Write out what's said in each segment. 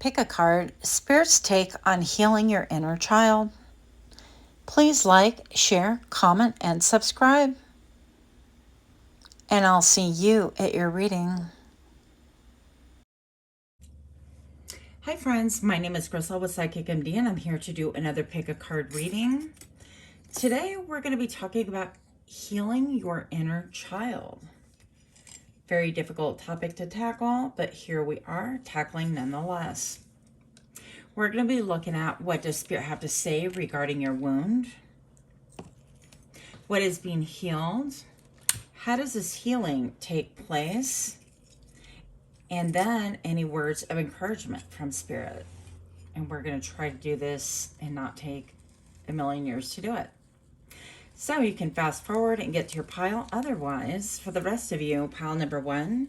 Pick a card, Spirit's take on healing your inner child. Please like, share, comment, and subscribe. And I'll see you at your reading. Hi friends, my name is Crystal with Psychic MD, and I'm here to do another Pick a Card reading. Today we're going to be talking about healing your inner child. Very difficult topic to tackle, but here we are, tackling nonetheless. We're going to be looking at what does Spirit have to say regarding your wound, what is being healed, how does this healing take place, and then any words of encouragement from Spirit. And we're going to try to do this and not take a million years to do it. So you can fast forward and get to your pile. Otherwise, for the rest of you, pile number 1,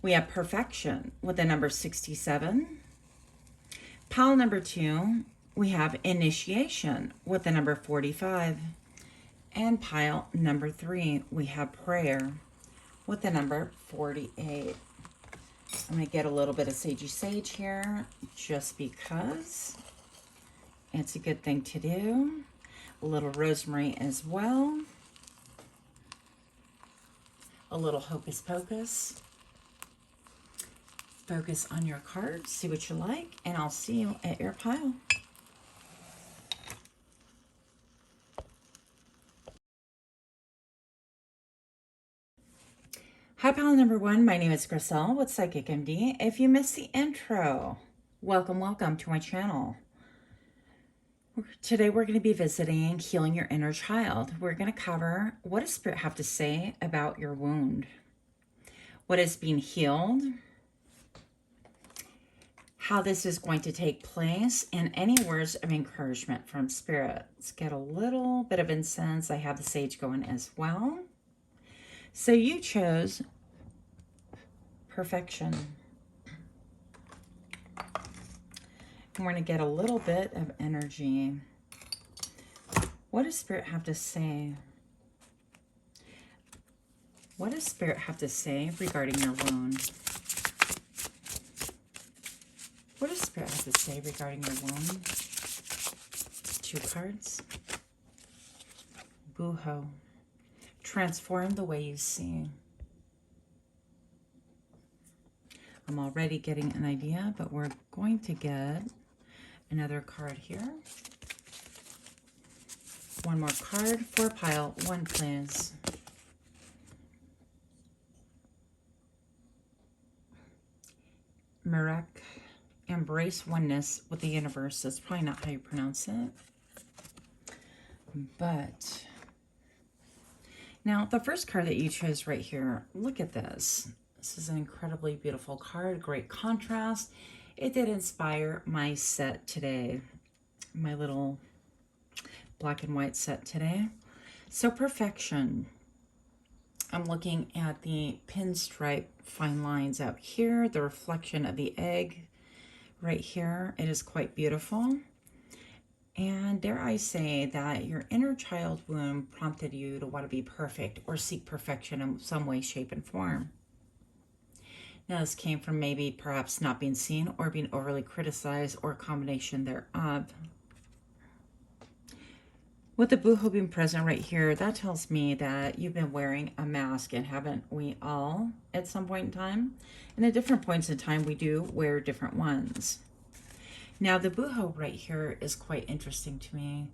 we have perfection with the number 67. Pile number 2, we have initiation with the number 45. And pile number 3, we have prayer with the number 48. I'm going to get a little bit of sagey sage here just because it's a good thing to do. A little rosemary as well. A little hocus pocus. Focus on your cards, see what you like, and I'll see you at your pile. Hi, pile number 1. My name is Crystal with Psychic MD. If you missed the intro, welcome to my channel. Today we're going to be visiting healing your inner child. We're going to cover what does Spirit have to say about your wound, what is being healed, how this is going to take place, and any words of encouragement from Spirit. Let's get a little bit of incense. I have the sage going as well. So you chose perfection. And we're going to get a little bit of energy. What does Spirit have to say? What does Spirit have to say regarding your wound? What does Spirit have to say regarding your wound? 2 cards. Boo-hoo. Transform the way you see. I'm already getting an idea, but we're going to get another card here. One more card for pile 1, please. Marek, embrace oneness with the universe. That's probably not how you pronounce it. But now the first card that you chose right here, look at this. This is an incredibly beautiful card, great contrast. It did inspire my set today, my little black and white set today. So perfection. I'm looking at the pinstripe fine lines out here, the reflection of the egg right here. It is quite beautiful. And dare I say that your inner child wound prompted you to want to be perfect or seek perfection in some way, shape, and form. Now, this came from maybe perhaps not being seen or being overly criticized or a combination thereof. With the boohoo being present right here, that tells me that you've been wearing a mask, and haven't we all at some point in time? And at different points in time, we do wear different ones. Now, the boohoo right here is quite interesting to me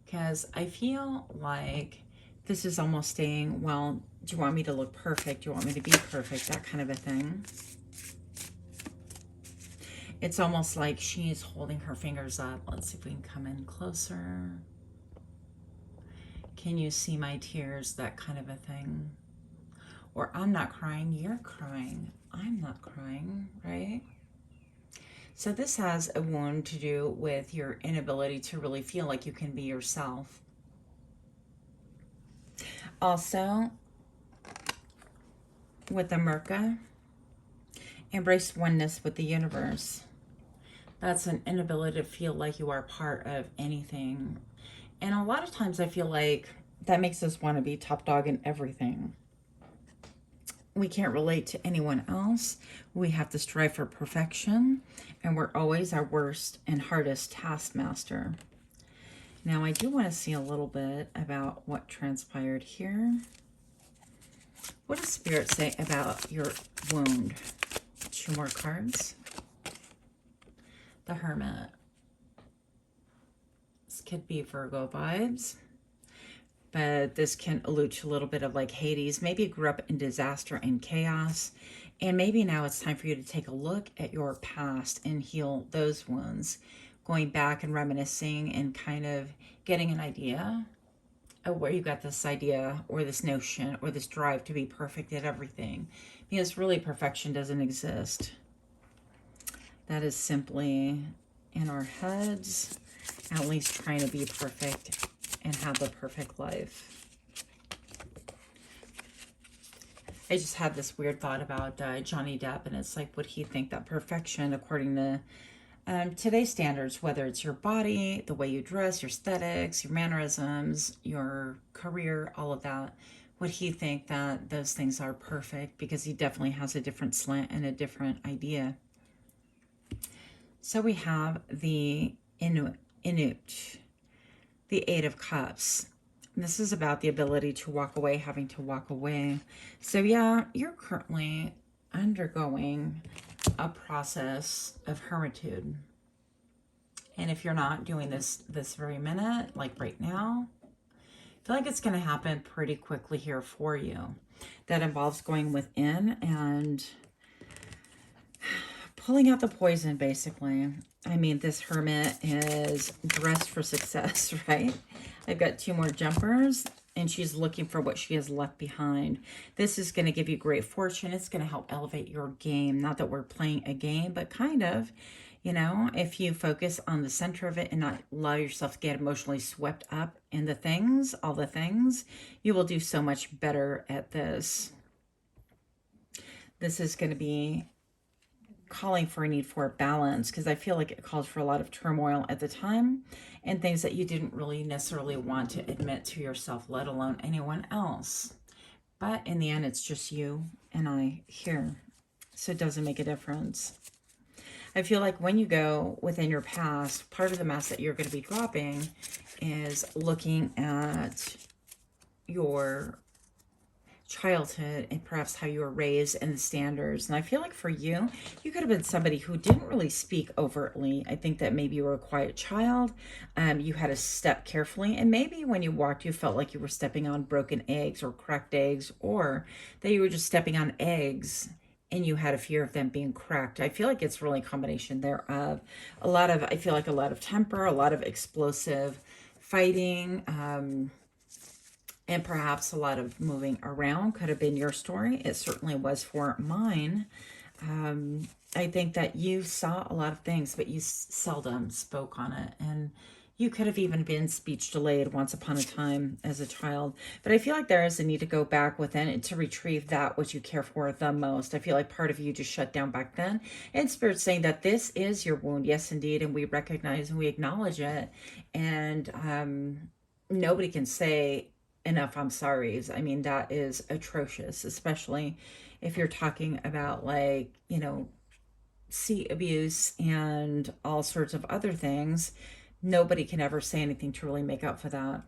because I feel like this is almost saying, well, do you want me to look perfect? Do you want me to be perfect? That kind of a thing. It's almost like she's holding her fingers up. Let's see if we can come in closer. Can you see my tears? That kind of a thing. Or I'm not crying, you're crying. I'm not crying, right? So this has a wound to do with your inability to really feel like you can be yourself. Also, with the Merca, embrace oneness with the universe. That's an inability to feel like you are part of anything. And a lot of times I feel like that makes us want to be top dog in everything. we can't relate to anyone else. We have to strive for perfection, and we're always our worst and hardest taskmaster. Now, I do want to see a little bit about what transpired here. What does Spirit say about your wound? 2 more cards. The Hermit. This could be Virgo vibes, but this can allude to a little bit of like Hades. Maybe you grew up in disaster and chaos, and maybe now it's time for you to take a look at your past and heal those wounds, going back and reminiscing and kind of getting an idea of where you got this idea or this notion or this drive to be perfect at everything, because really perfection doesn't exist. That is simply in our heads, at least trying to be perfect and have the perfect life. I just had this weird thought about Johnny Depp, and it's like, would he think that perfection, according to today's standards, whether it's your body, the way you dress, your aesthetics, your mannerisms, your career, all of that, would he think that those things are perfect? Because he definitely has a different slant and a different idea. So we have the Inuit, the 8 of Cups. This is about the ability to walk away, having to walk away. So yeah, you're currently undergoing a process of hermitude. And if you're not doing this very minute, like right now, I feel like it's going to happen pretty quickly here for you. That involves going within and pulling out the poison, basically. I mean, this hermit is dressed for success, right? I've got 2 more jumpers, and she's looking for what she has left behind. This is going to give you great fortune. It's going to help elevate your game. Not that we're playing a game, but kind of, you know, if you focus on the center of it and not allow yourself to get emotionally swept up in the things, all the things, you will do so much better at this. This is going to be calling for a need for a balance, because I feel like it calls for a lot of turmoil at the time and things that you didn't really necessarily want to admit to yourself, let alone anyone else. But in the end, it's just you and I here, so it doesn't make a difference. I feel like when you go within your past, part of the mask that you're going to be dropping is looking at your childhood and perhaps how you were raised and the standards. And I feel like for you, you could have been somebody who didn't really speak overtly. I think that maybe you were a quiet child. You had to step carefully, and maybe when you walked, you felt like you were stepping on broken eggs or cracked eggs, or that you were just stepping on eggs and you had a fear of them being cracked. I feel like it's really a combination thereof. I feel like a lot of temper, a lot of explosive fighting, and perhaps a lot of moving around could have been your story. It certainly was for mine. I think that you saw a lot of things, but you seldom spoke on it. And you could have even been speech delayed once upon a time as a child. But I feel like there is a need to go back within it to retrieve that which you care for the most. I feel like part of you just shut down back then. And Spirit's saying that this is your wound. Yes, indeed. And we recognize and we acknowledge it. And nobody can say enough I'm sorry's. I mean, that is atrocious, especially if you're talking about, like, you know, seat abuse and all sorts of other things. Nobody can ever say anything to really make up for that.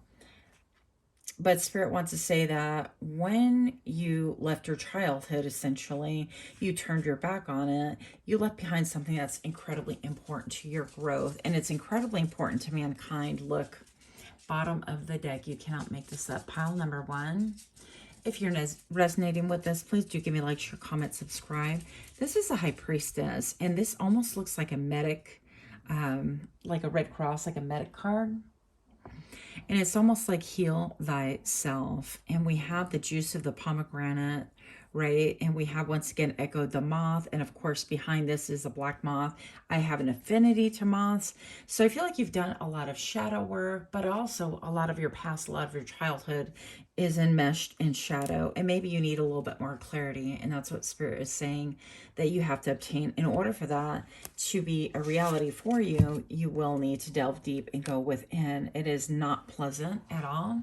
But Spirit wants to say that when you left your childhood, essentially, you turned your back on it, you left behind something that's incredibly important to your growth, and it's incredibly important to mankind. Look, bottom of the deck, you cannot make this up. Pile number 1. If you're resonating with this, please do give me a like, share, comment, subscribe. This is a High Priestess, and this almost looks like a medic, like a Red Cross, like a medic card. And it's almost like heal thyself. And we have the juice of the pomegranate, right? And we have, once again, echoed the moth. And of course, behind this is a black moth. I have an affinity to moths. So I feel like you've done a lot of shadow work, but also a lot of your past, a lot of your childhood is enmeshed in shadow. And maybe you need a little bit more clarity. And that's what Spirit is saying that you have to obtain. In order for that to be a reality for you, you will need to delve deep and go within. It is not pleasant at all.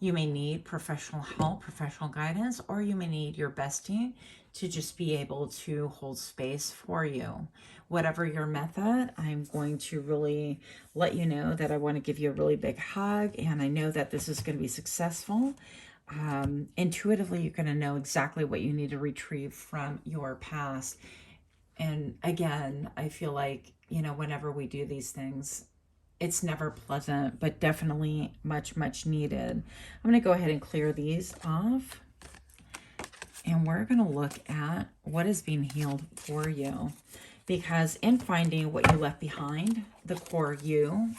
You may need professional help, professional guidance, or you may need your bestie to just be able to hold space for you. Whatever your method, I'm going to really let you know that I want to give you a really big hug, and I know that this is going to be successful. Intuitively, you're going to know exactly what you need to retrieve from your past. And again, I feel like, you know, whenever we do these things, it's never pleasant, but definitely much, much needed. I'm going to go ahead and clear these off. And we're going to look at what is being healed for you. Because in finding what you left behind, the core you,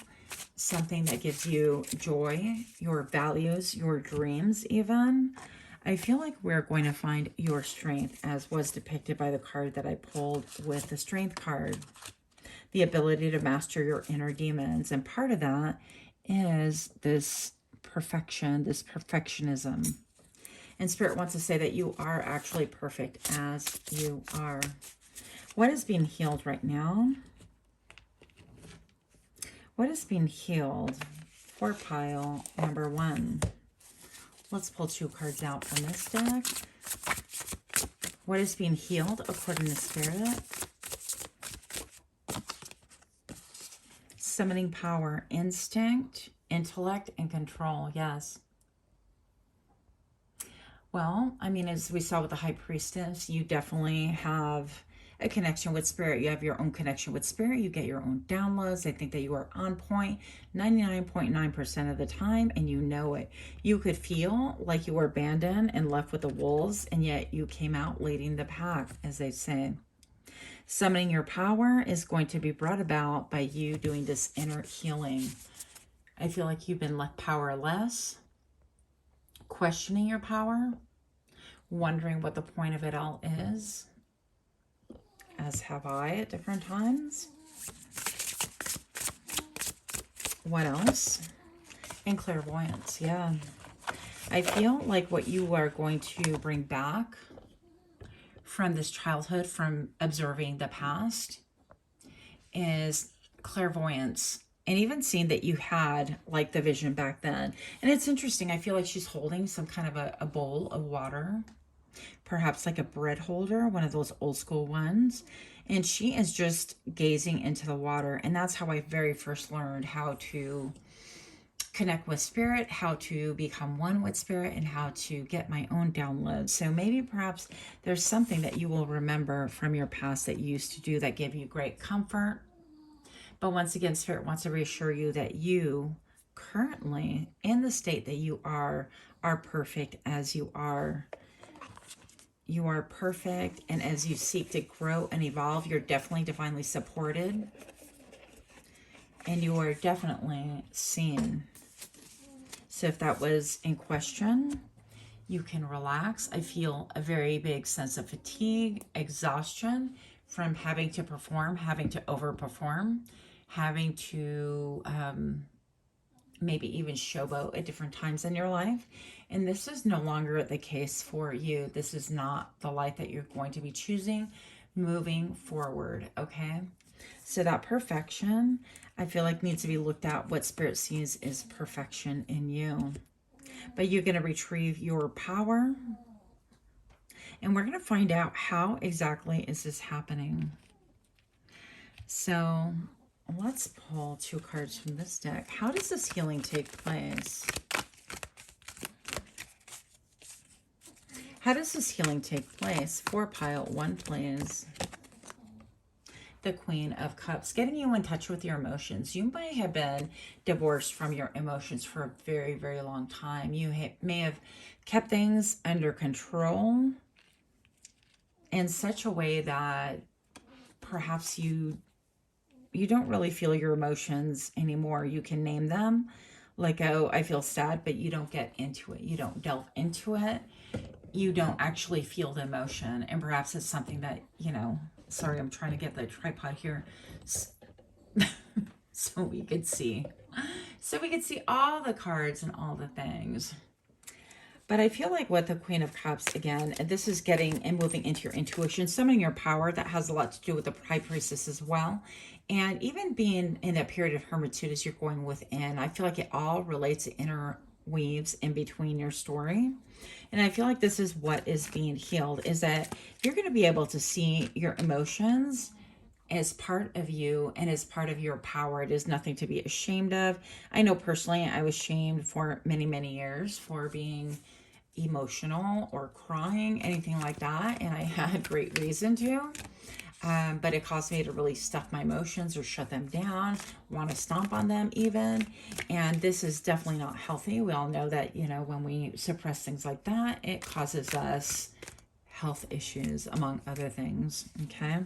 something that gives you joy, your values, your dreams even, I feel like we're going to find your strength, as was depicted by the card that I pulled with the Strength card. The ability to master your inner demons. And part of that is this perfection, this perfectionism. And Spirit wants to say that you are actually perfect as you are. What is being healed right now? What is being healed for pile number 1? Let's pull 2 cards out from this deck. What is being healed according to Spirit? Summoning power, instinct, intellect, and control. Yes. Well, I mean, as we saw with the High Priestess, you definitely have a connection with Spirit. You have your own connection with Spirit. You get your own downloads. I think that you are on point 99.9% of the time, and you know it. You could feel like you were abandoned and left with the wolves, and yet you came out leading the pack, as they say. Summoning your power is going to be brought about by you doing this inner healing. I feel like you've been left powerless, questioning your power, wondering what the point of it all is, as have I at different times. What else? And clairvoyance, yeah. I feel like what you are going to bring back from this childhood, from observing the past, is clairvoyance. And even seeing that you had like the vision back then. And it's interesting. I feel like she's holding some kind of a bowl of water, perhaps like a bread holder, one of those old school ones. And she is just gazing into the water. And that's how I very first learned how to connect with Spirit, how to become one with Spirit, and how to get my own downloads. So maybe perhaps there's something that you will remember from your past that you used to do that gave you great comfort. But once again, Spirit wants to reassure you that you currently, in the state that you are perfect as you are. You are perfect, and as you seek to grow and evolve, you're definitely divinely supported. And you are definitely seen. So if that was in question, you can relax. I feel a very big sense of fatigue, exhaustion from having to perform, having to overperform, having to maybe even showboat at different times in your life. And this is no longer the case for you. This is not the life that you're going to be choosing moving forward, okay? So that perfection, I feel like needs to be looked at. What Spirit sees is perfection in you. But you're going to retrieve your power. And we're going to find out how exactly is this happening. So let's pull 2 cards from this deck. How does this healing take place? How does this healing take place? For pile 1, please. The Queen of Cups, getting you in touch with your emotions. You may have been divorced from your emotions for a very, very long time. You may have kept things under control in such a way that perhaps you don't really feel your emotions anymore. You can name them, like, oh, I feel sad, but you don't get into it. You don't delve into it. You don't actually feel the emotion. And perhaps it's something that, you know, sorry, I'm trying to get the tripod here so we could see. So we could see all the cards and all the things. But I feel like with the Queen of Cups, again, this is getting and moving into your intuition, summoning your power. That has a lot to do with the High Priestess as well. And even being in that period of hermitude as you're going within, I feel like it all relates to inner weaves in between your story. And I feel like this is what is being healed, is that you're going to be able to see your emotions as part of you and as part of your power. It is nothing to be ashamed of. I know personally I was shamed for many, many years for being emotional or crying, anything like that. And I had great reason to. But it caused me to really stuff my emotions or shut them down, want to stomp on them even. And this is definitely not healthy. We all know that, you know, when we suppress things like that, it causes us health issues, among other things. Okay.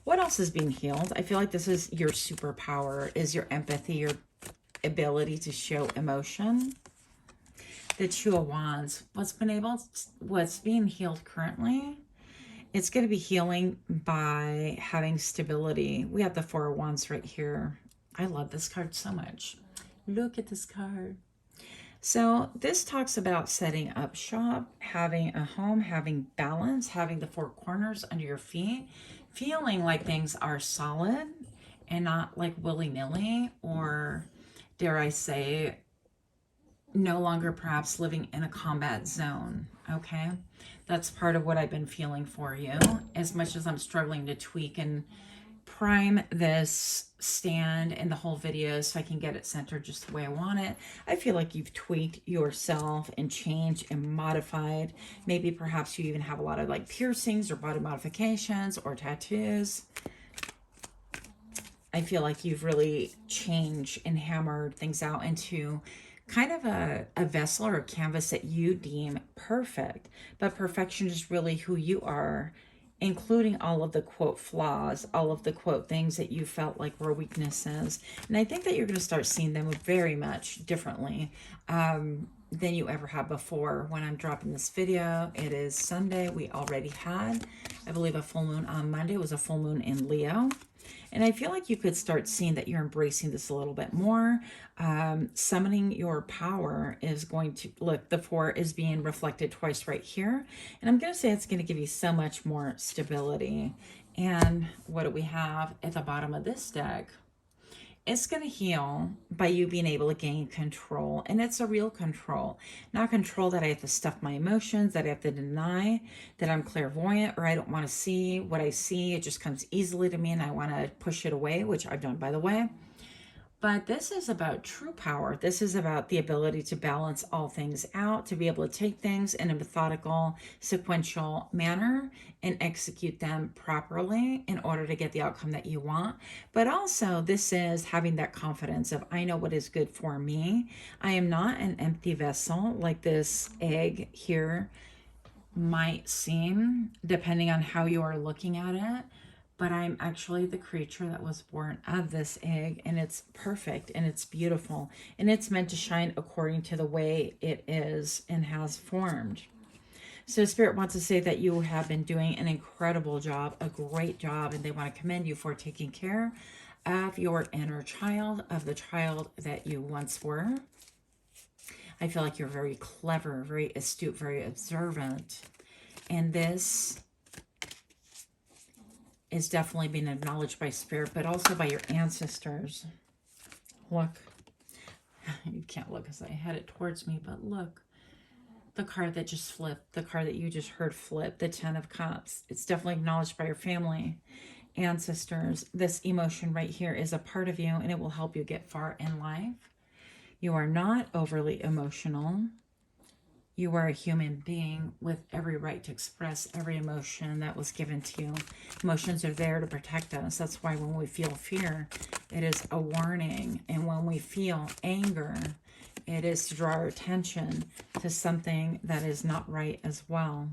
What else is being healed? I feel like this is your superpower, is your empathy, your ability to show emotion. The Two of Wands, what's being healed currently, it's going to be healing by having stability. We have the Four of Wands right here. I love this card so much. Look at this card. So this talks about setting up shop, having a home, having balance, having the four corners under your feet, feeling like things are solid and not like willy-nilly, or dare I say, no longer perhaps living in a combat zone. Okay, that's part of what I've been feeling for you, as much as I'm struggling to tweak and prime this stand and the whole video so I can get it centered just the way I want it. I feel like you've tweaked yourself and changed and modified. Maybe perhaps you even have a lot of like piercings or body modifications or tattoos. I feel like you've really changed and hammered things out into kind of a vessel or a canvas that you deem perfect. But perfection is really who you are, including all of the quote flaws, all of the quote things that you felt like were weaknesses. And I think that you're going to start seeing them very much differently than you ever have before. When I'm dropping this video, it is Sunday. We already had, I believe, a full moon on Monday. It was a full moon in Leo. And I feel like you could start seeing that you're embracing this a little bit more. Summoning your power is going to, look, the four is being reflected twice right here. And I'm going to say it's going to give you so much more stability. And what do we have at the bottom of this deck? It's going to heal by you being able to gain control. And it's a real control. Not control that I have to stuff my emotions, that I have to deny, that I'm clairvoyant, or I don't want to see what I see. It just comes easily to me and I want to push it away, which I've done, by the way. But this is about true power. This is about the ability to balance all things out, to be able to take things in a methodical, sequential manner and execute them properly in order to get the outcome that you want. But also, this is having that confidence of, I know what is good for me. I am not an empty vessel like this egg here might seem, depending on how you are looking at it. But I'm actually the creature that was born of this egg, and it's perfect and it's beautiful and it's meant to shine according to the way it is and has formed. So Spirit wants to say that you have been doing an incredible job, a great job, and they want to commend you for taking care of your inner child, of the child that you once were. I feel like you're very clever, very astute, very observant, and this is definitely being acknowledged by Spirit, but also by your ancestors. Look, you can't look as I had it towards me, but look, the card that just flipped, the card that you just heard flip, the Ten of Cups. It's definitely acknowledged by your family, ancestors. This emotion right here is a part of you, and it will help you get far in life. You are not overly emotional. You are a human being with every right to express every emotion that was given to you. Emotions are there to protect us. That's why when we feel fear, it is a warning. And when we feel anger, it is to draw our attention to something that is not right as well.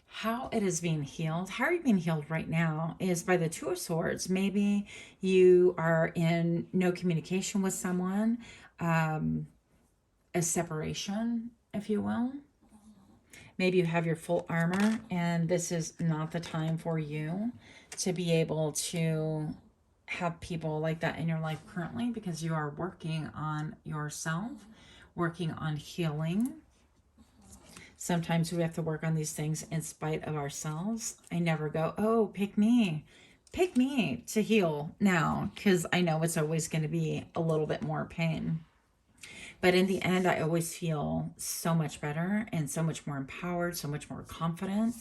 How it is being healed, how are you being healed right now, is by the Two of Swords. Maybe you are in no communication with someone, a separation, if you will. Maybe you have your full armor and this is not the time for you to be able to have people like that in your life currently, because you are working on yourself, working on healing. Sometimes we have to work on these things in spite of ourselves. I never go, oh, pick me to heal now, because I know it's always going to be a little bit more pain. But in the end, I always feel so much better and so much more empowered, so much more confident.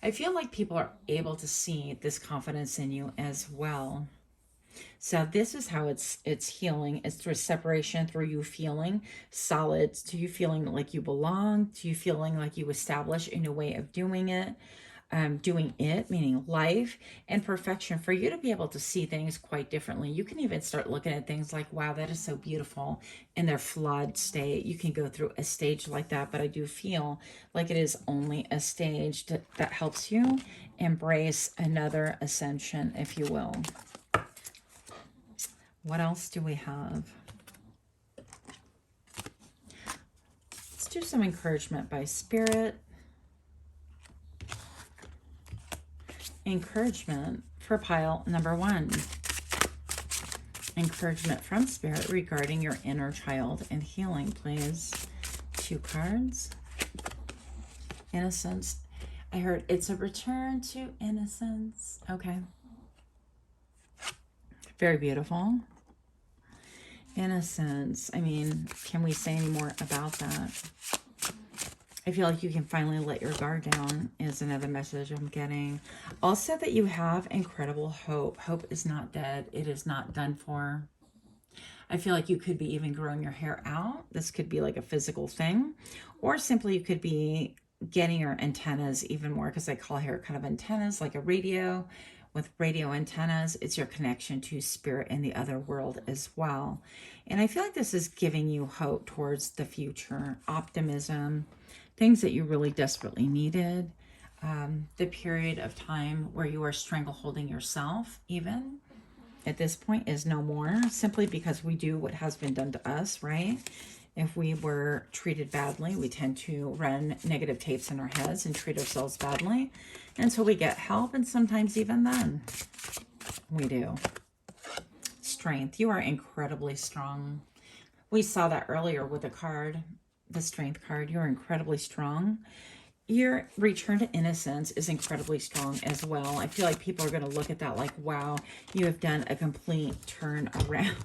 I feel like people are able to see this confidence in you as well. So this is how it's healing. It's through separation, through you feeling solid, to you feeling like you belong, to you feeling like you establish a new way of doing it, meaning life, and perfection, for you to be able to see things quite differently. You can even start looking at things like, wow, that is so beautiful in their flawed state. You can go through a stage like that, but I do feel like it is only a stage that helps you embrace another ascension, if you will. What else do we have? Let's do some encouragement by Spirit. Encouragement for pile number 1. Encouragement from Spirit regarding your inner child and healing, please. 2 cards. Innocence. I heard it's a return to innocence. Okay. Very beautiful. Innocence. I mean, can we say any more about that? I feel like you can finally let your guard down is another message I'm getting. Also that you have incredible hope. Hope is not dead. It is not done for. I feel like you could be even growing your hair out. This could be like a physical thing. Or simply you could be getting your antennas even more, because I call hair kind of antennas, like a radio. With radio antennas, it's your connection to spirit and the other world as well. And I feel like this is giving you hope towards the future, optimism, things that you really desperately needed. The period of time where you are strangleholding yourself, even at this point, is no more, simply because we do what has been done to us, right? If we were treated badly, we tend to run negative tapes in our heads and treat ourselves badly until we get help, and sometimes even then we do. Strength. You are incredibly strong. We saw that earlier with the card, the Strength card. You're incredibly strong. Your return to innocence is incredibly strong as well. I feel like people are going to look at that like, wow, you have done a complete turn around.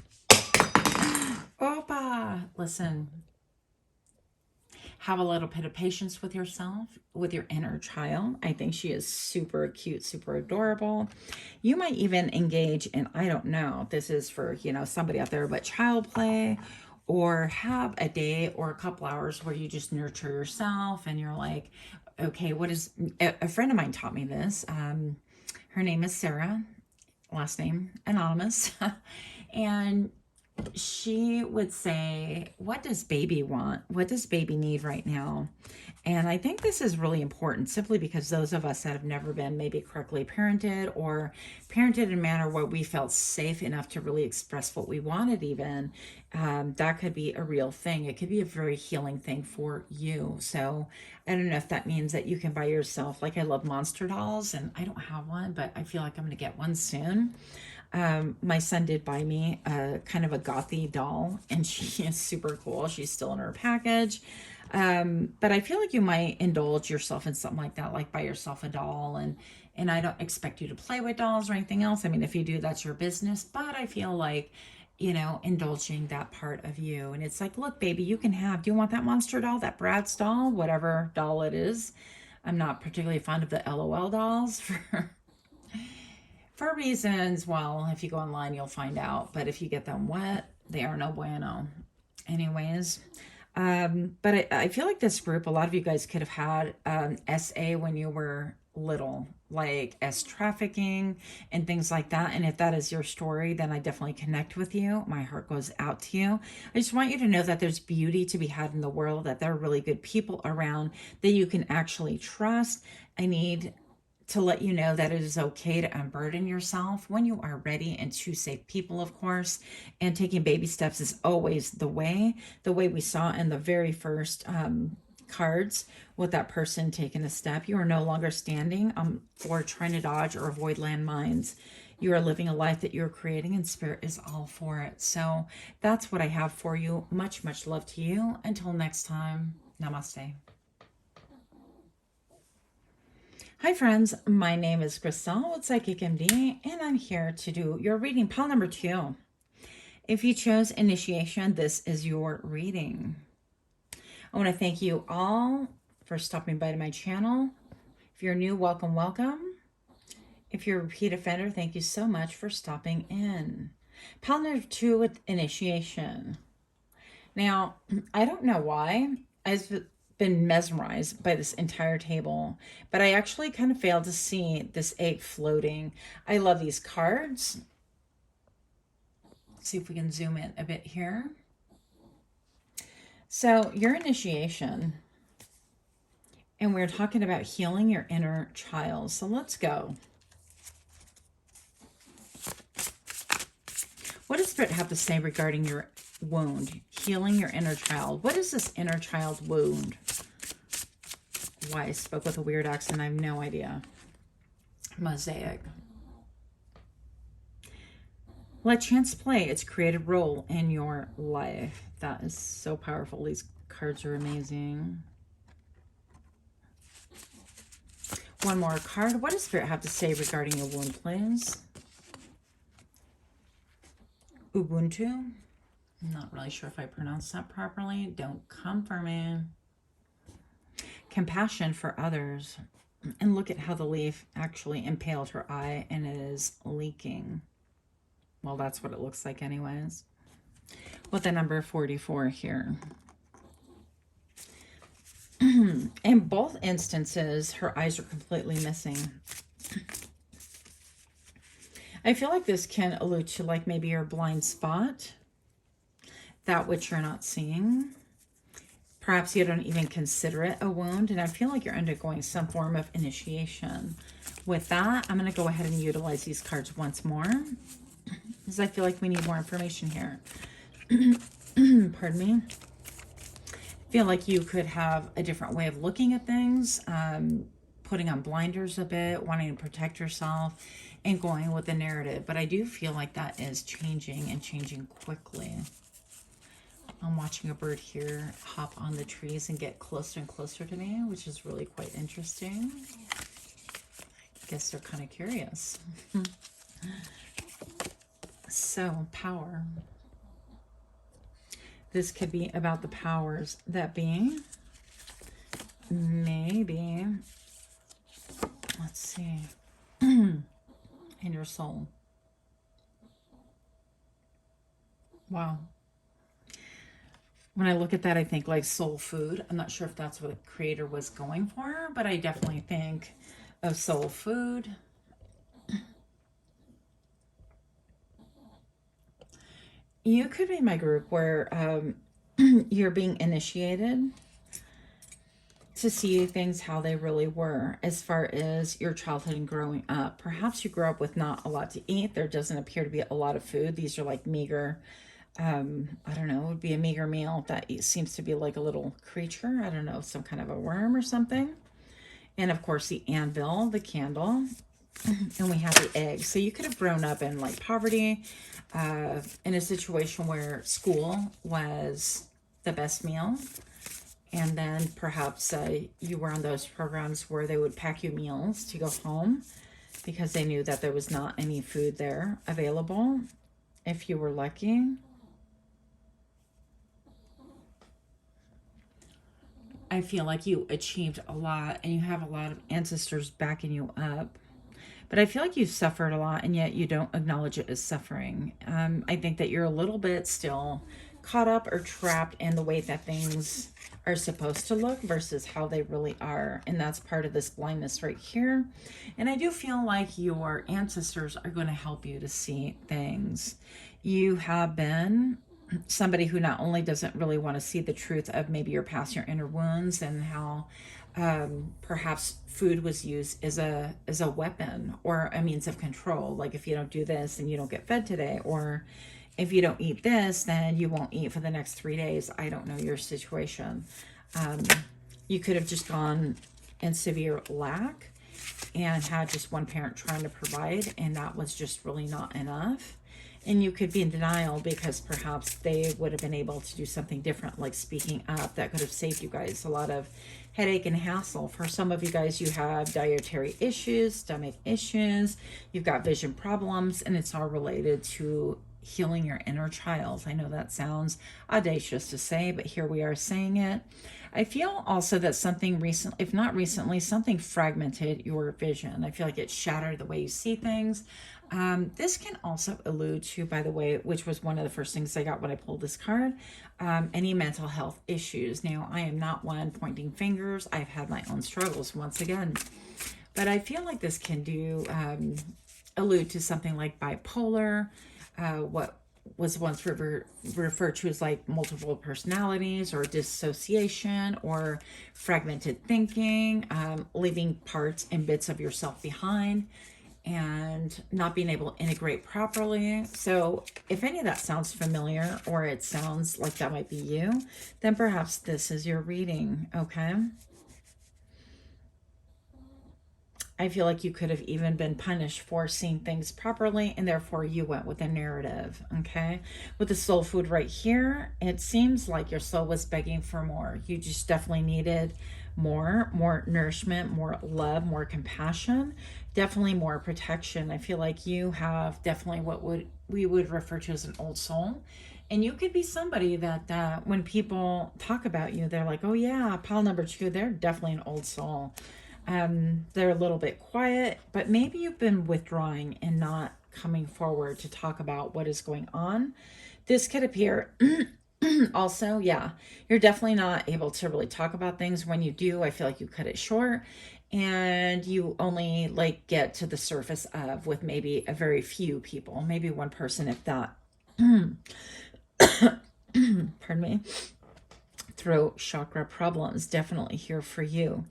Opa! Listen, have a little bit of patience with yourself, with your inner child. I think she is super cute, super adorable. You might even engage in, I don't know, this is for, you know, somebody out there, but child play, or have a day or a couple hours where you just nurture yourself and you're like, okay, what is, a friend of mine taught me this. Her name is Sarah, last name anonymous. And she would say, what does baby want? What does baby need right now? And I think this is really important, simply because those of us that have never been maybe correctly parented, or parented in a manner where we felt safe enough to really express what we wanted even, that could be a real thing. It could be a very healing thing for you. So I don't know if that means that you can buy yourself, like I love monster dolls, and I don't have one, but I feel like I'm going to get one soon. My son did buy me a kind of a gothy doll, and she is super cool. She's still in her package. But I feel like you might indulge yourself in something like that, like buy yourself a doll, and I don't expect you to play with dolls or anything else. I mean, if you do, that's your business, but I feel like, you know, indulging that part of you. And it's like, look, baby, you can have, do you want that monster doll, that Bratz doll, whatever doll it is? I'm not particularly fond of the LOL dolls for reasons, well, if you go online, you'll find out. But if you get them wet, they are no bueno. Anyways, but I feel like this group, a lot of you guys could have had SA when you were little, like S trafficking and things like that. And if that is your story, then I definitely connect with you. My heart goes out to you. I just want you to know that there's beauty to be had in the world, that there are really good people around that you can actually trust. I need to let you know that it is okay to unburden yourself when you are ready, and to safe people, of course. And taking baby steps is always the way we saw in the very first cards with that person taking a step. You are no longer standing or trying to dodge or avoid landmines. You are living a life that you're creating, and spirit is all for it. So that's what I have for you. Much, much love to you. Until next time, namaste. Hi friends, my name is Crystal with Psychic MD, and I'm here to do your reading, pile number 2. If you chose initiation, this is your reading. I want to thank you all for stopping by to my channel. If you're new, welcome, welcome. If you're a repeat offender, thank you so much for stopping in. Pile number 2 with initiation. Now, I don't know why I've been mesmerized by this entire table, but I actually kind of failed to see this egg floating. I love these cards. Let's see if we can zoom in a bit here. So your initiation, and we're talking about healing your inner child. So let's go. What does Spirit have to say regarding your wound? Healing your inner child. What is this inner child wound? Why I spoke with a weird accent, I have no idea. Mosaic. Let chance play its creative role in your life. That is so powerful. These cards are amazing. One more card. What does Spirit have to say regarding your wound, please? Ubuntu. I'm not really sure if I pronounced that properly. Don't come for me. Compassion for others. And look at how the leaf actually impaled her eye and it is leaking. Well, that's what it looks like anyways. With the number 44 here. In both instances, her eyes are completely missing. I feel like this can allude to like maybe your blind spot, that which you're not seeing. Perhaps you don't even consider it a wound, and I feel like you're undergoing some form of initiation. With that, I'm going to go ahead and utilize these cards once more, because I feel like we need more information here. Pardon me. I feel like you could have a different way of looking at things, putting on blinders a bit, wanting to protect yourself, and going with the narrative. But I do feel like that is changing and changing quickly. I'm watching a bird here hop on the trees and get closer and closer to me, which is really quite interesting. I guess they're kind of curious. So, power. This could be about the powers that be. Maybe. Let's see. In your soul. Wow. When I look at that, I think like soul food. I'm not sure if that's what the creator was going for, but I definitely think of soul food. You could be in my group where you're being initiated to see things how they really were as far as your childhood and growing up. Perhaps you grew up with not a lot to eat. There doesn't appear to be a lot of food. These are like meager, I don't know, it would be a meager meal that seems to be like a little creature. I don't know, some kind of a worm or something. And of course the anvil, the candle, and we have the egg. So you could have grown up in like poverty, in a situation where school was the best meal. And then perhaps you were on those programs where they would pack you meals to go home because they knew that there was not any food there available if you were lucky. I feel like you achieved a lot and you have a lot of ancestors backing you up. But I feel like you've suffered a lot and yet you don't acknowledge it as suffering. I think that you're a little bit still caught up or trapped in the way that things are supposed to look versus how they really are. And that's part of this blindness right here. And I do feel like your ancestors are going to help you to see things. You have been somebody who not only doesn't really want to see the truth of maybe your past, your inner wounds, and how perhaps food was used as a weapon or a means of control. Like if you don't do this, then you don't get fed today, or if you don't eat this, then you won't eat for the next 3 days. I don't know your situation. You could have just gone in severe lack and had just one parent trying to provide, and that was just really not enough. And you could be in denial because perhaps they would have been able to do something different, like speaking up. That could have saved you guys a lot of headache and hassle. For some of you guys, you have dietary issues, stomach issues, you've got vision problems, and it's all related to healing your inner child. I know that sounds audacious to say, but here we are saying it. I feel also that something recent, if not recently, something fragmented your vision. I feel like it shattered the way you see things. This can also allude to, by the way, which was one of the first things I got when I pulled this card, any mental health issues. Now, I am not one pointing fingers. I've had my own struggles once again. But I feel like this can do allude to something like bipolar, what was once referred to as like multiple personalities or dissociation or fragmented thinking, leaving parts and bits of yourself behind and not being able to integrate properly. So if any of that sounds familiar or it sounds like that might be you, then perhaps this is your reading, okay? I feel like you could have even been punished for seeing things properly, and therefore you went with a narrative, okay? With the soul food right here, it seems like your soul was begging for more. You just definitely needed more nourishment, more love, more compassion, definitely more protection. I feel like you have definitely what we would refer to as an old soul. And you could be somebody that when people talk about you, they're like, oh yeah, pile number 2, they're definitely an old soul. They're a little bit quiet, but maybe you've been withdrawing and not coming forward to talk about what is going on. This could appear also, yeah, you're definitely not able to really talk about things. When you do, I feel like you cut it short and you only like get to the surface of with maybe a very few people, maybe one person, if that. Pardon me. Throat chakra problems definitely here for you.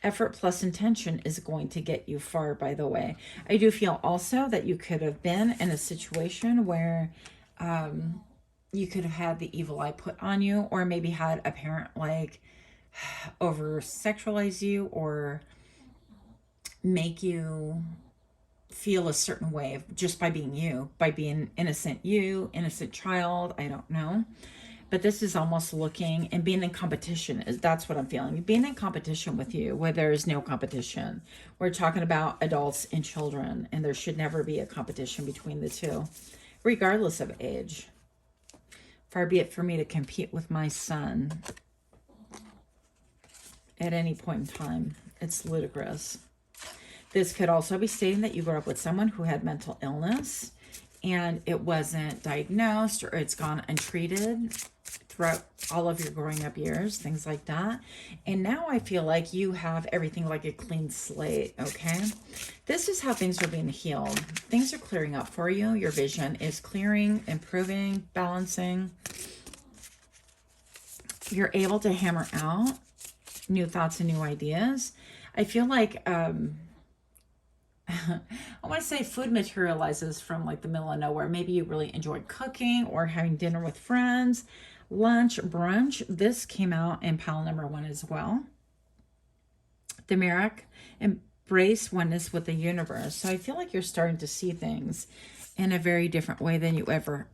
Effort plus intention is going to get you far, by the way. I do feel also that you could have been in a situation where you could have had the evil eye put on you, or maybe had a parent like over sexualize you or make you feel a certain way just by being you, by being innocent child. I don't know. But this is almost looking and being in competition. That's what I'm feeling. Being in competition with you where there is no competition. We're talking about adults and children, and there should never be a competition between the two, regardless of age. Far be it for me to compete with my son at any point in time. It's ludicrous. This could also be stating that you grew up with someone who had mental illness and it wasn't diagnosed, or it's gone untreated throughout all of your growing up years, things like that. And now I feel like you have everything like a clean slate, okay? This is how things are being healed. Things are clearing up for you. Your vision is clearing, improving, balancing. You're able to hammer out new thoughts and new ideas. I feel like I want to say food materializes from like the middle of nowhere. Maybe you really enjoyed cooking or having dinner with friends, lunch, brunch. This came out in pile number 1 as well. The Merrick, embrace oneness with the universe. So I feel like you're starting to see things in a very different way than you ever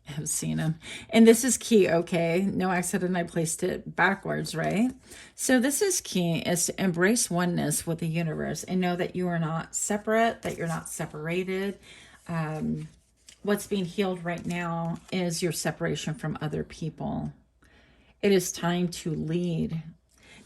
have seen them. And this is key, okay? No accident, I placed it backwards, right? So this is key, is to embrace oneness with the universe and know that you are not separate, that you're not separated. What's being healed right now is your separation from other people. It is time to lead.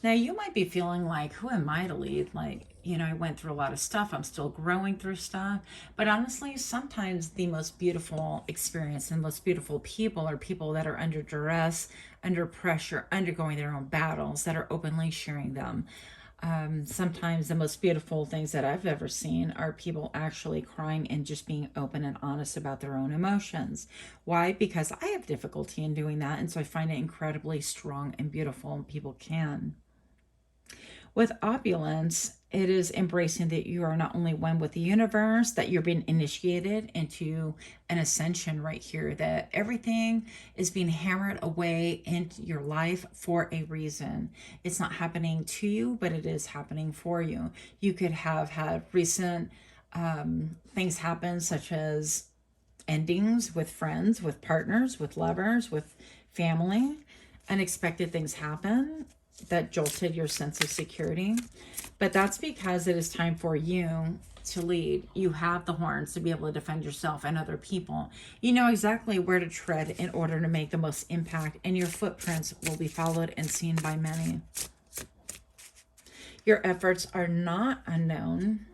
Now, you might be feeling like, who am I to lead? Like, you know, I went through a lot of stuff. I'm still growing through stuff. But honestly, sometimes the most beautiful experience and most beautiful people are people that are under duress, under pressure, undergoing their own battles, that are openly sharing them. Sometimes the most beautiful things that I've ever seen are people actually crying and just being open and honest about their own emotions. Why? Because I have difficulty in doing that. And so I find it incredibly strong and beautiful, and people can. With opulence, it is embracing that you are not only one with the universe, that you're being initiated into an ascension right here, that everything is being hammered away into your life for a reason. It's not happening to you, but it is happening for you. You could have had recent things happen, such as endings with friends, with partners, with lovers, with family. Unexpected things happen that jolted your sense of security. But that's because it is time for you to lead. You have the horns to be able to defend yourself and other people. You know exactly where to tread in order to make the most impact, and your footprints will be followed and seen by many. Your efforts are not unknown.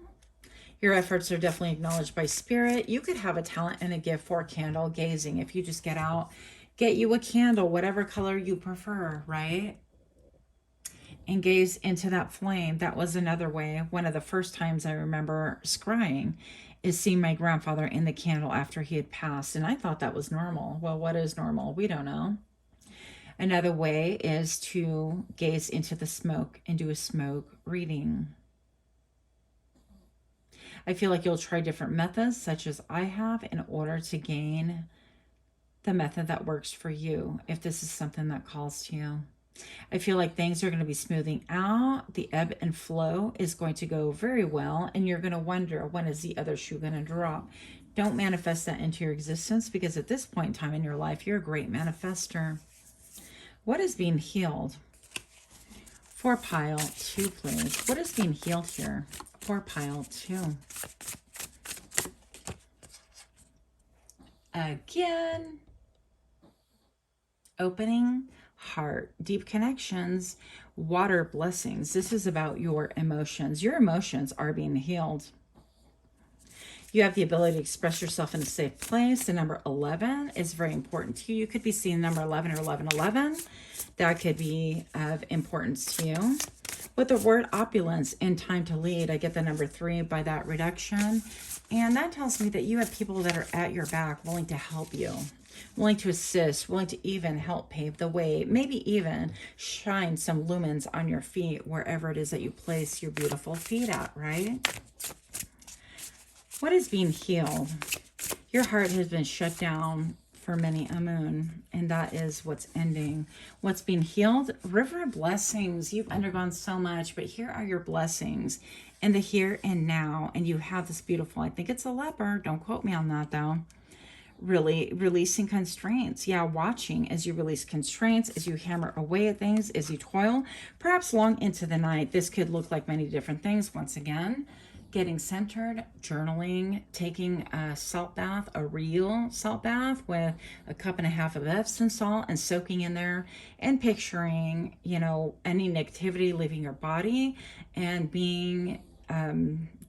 Your efforts are definitely acknowledged by spirit. You could have a talent and a gift for candle gazing. If you just get out, get you a candle, whatever color you prefer, right? And gaze into that flame. That was another way. One of the first times I remember scrying is seeing my grandfather in the candle after he had passed. And I thought that was normal. Well, what is normal? We don't know. Another way is to gaze into the smoke and do a smoke reading. I feel like you'll try different methods, such as I have, in order to gain the method that works for you, if this is something that calls to you. I feel like things are going to be smoothing out. The ebb and flow is going to go very well, and you're going to wonder, when is the other shoe going to drop? Don't manifest that into your existence, because at this point in time in your life, you're a great manifester. What is being healed? For pile 2, please. What is being healed here? For pile 2. Again. Opening heart, deep connections, water blessings. This is about your emotions. Your emotions are being healed. You have the ability to express yourself in a safe place. The number 11 is very important to you. You could be seeing number 11 or 1111. That could be of importance to you. With the word opulence and time to lead, I get the number 3 by that reduction. And that tells me that you have people that are at your back willing to help you, willing to assist, willing to even help pave the way, maybe even shine some lumens on your feet wherever it is that you place your beautiful feet at, right? What is being healed? Your heart has been shut down for many a moon, and that is what's ending. What's being healed? River of blessings. You've undergone so much, but here are your blessings in the here and now, and you have this beautiful, I think it's a leopard, don't quote me on that though, really releasing constraints. Yeah, watching as you release constraints, as you hammer away at things, as you toil, perhaps long into the night. This could look like many different things. Once again, getting centered, journaling, taking a salt bath, a real salt bath with a cup and a half of Epsom salt and soaking in there, and picturing, you know, any negativity leaving your body and being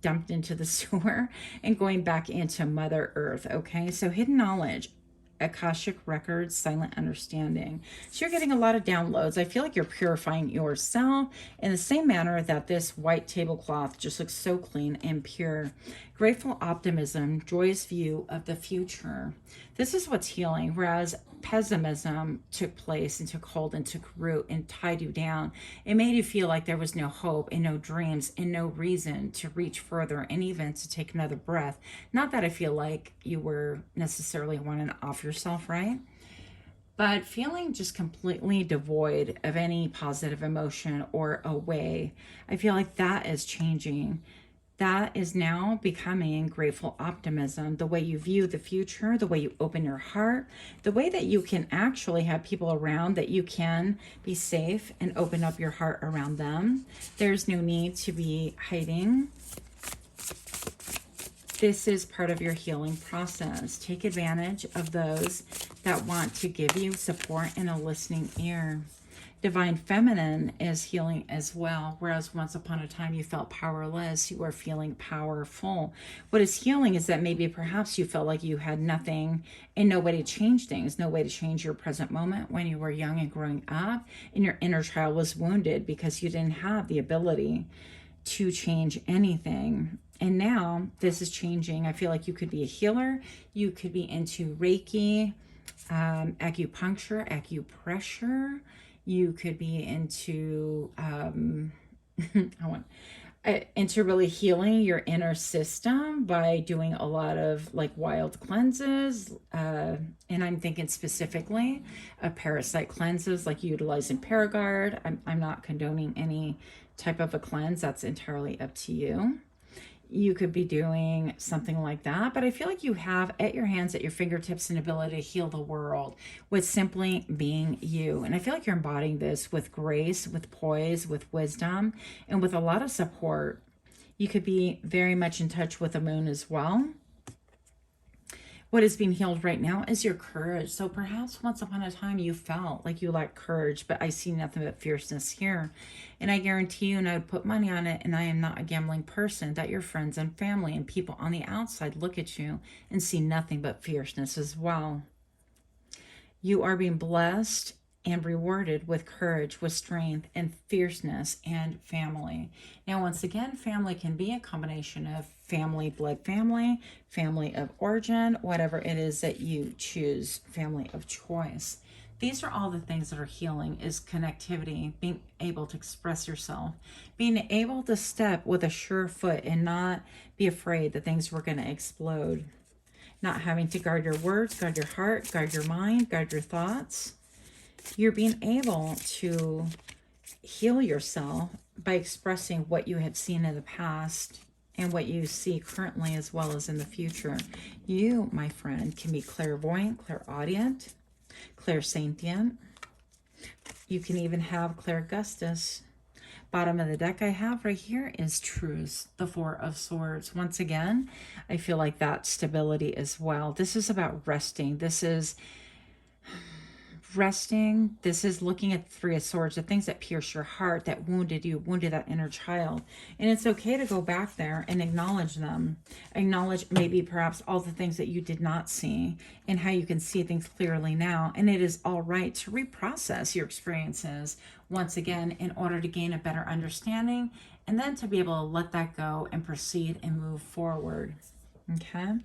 dumped into the sewer and going back into Mother Earth. Okay, so hidden knowledge, Akashic records, silent understanding. So you're getting a lot of downloads. I feel like you're purifying yourself in the same manner that this white tablecloth just looks so clean and pure. Grateful optimism, joyous view of the future. This is what's healing, whereas pessimism took place and took hold and took root and tied you down. It made you feel like there was no hope and no dreams and no reason to reach further and even to take another breath. Not that I feel like you were necessarily wanting to off yourself, right? But feeling just completely devoid of any positive emotion or a way. I feel like that is changing. That is now becoming grateful optimism, the way you view the future, the way you open your heart, the way that you can actually have people around that you can be safe and open up your heart around them. There's no need to be hiding. This is part of your healing process. Take advantage of those that want to give you support and a listening ear. Divine Feminine is healing as well, whereas once upon a time you felt powerless, you are feeling powerful. What is healing is that maybe perhaps you felt like you had nothing and no way to change things, no way to change your present moment when you were young and growing up, and your inner child was wounded because you didn't have the ability to change anything. And now this is changing. I feel like you could be a healer, you could be into Reiki, acupuncture, acupressure. You could be into into really healing your inner system by doing a lot of like wild cleanses. And I'm thinking specifically of parasite cleanses, like utilizing Pickacard. I'm not condoning any type of a cleanse. That's entirely up to you. You could be doing something like that, but I feel like you have at your hands, at your fingertips, an ability to heal the world with simply being you. And I feel like you're embodying this with grace, with poise, with wisdom, and with a lot of support. You could be very much in touch with the moon as well. What is being healed right now is your courage. So perhaps once upon a time you felt like you lacked courage, but I see nothing but fierceness here. And I guarantee you, and I would put money on it, and I am not a gambling person, that your friends and family and people on the outside look at you and see nothing but fierceness as well. You are being blessed and rewarded with courage, with strength, and fierceness, and family. Now, once again, family can be a combination of family, blood family, family of origin, whatever it is that you choose, family of choice. These are all the things that are healing, is connectivity, being able to express yourself, being able to step with a sure foot and not be afraid that things were going to explode. Not having to guard your words, guard your heart, guard your mind, guard your thoughts. You're being able to heal yourself by expressing what you have seen in the past and what you see currently as well as in the future. You, my friend, can be clairvoyant, clairaudient, clairsentient. You can even have clairgustus. Bottom of the deck I have right here is truth, the Four of Swords. Once again, I feel like that stability as well. This is about resting. This is resting. This is looking at the Three of Swords, the things that pierce your heart, that wounded you, wounded that inner child. And it's okay to go back there and acknowledge them. Acknowledge maybe perhaps all the things that you did not see and how you can see things clearly now. And it is all right to reprocess your experiences once again in order to gain a better understanding, and then to be able to let that go and proceed and move forward. Okay,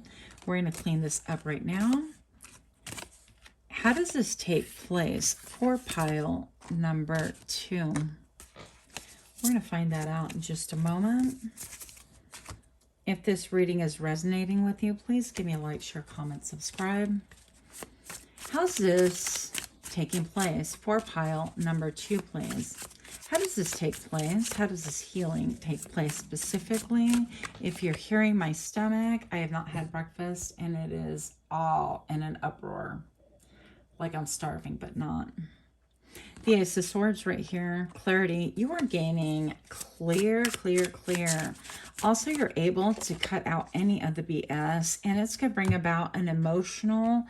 we're going to clean this up right now. How does this take place for pile number 2? We're going to find that out in just a moment. If this reading is resonating with you, please give me a like, share, comment, subscribe. How's this taking place for pile number 2, please? How does this take place? How does this healing take place specifically? If you're hearing my stomach, I have not had breakfast and it is all in an uproar. Like I'm starving, but not. The Ace of Swords right here. Clarity. You are gaining clear. Also, you're able to cut out any of the BS, and it's going to bring about an emotional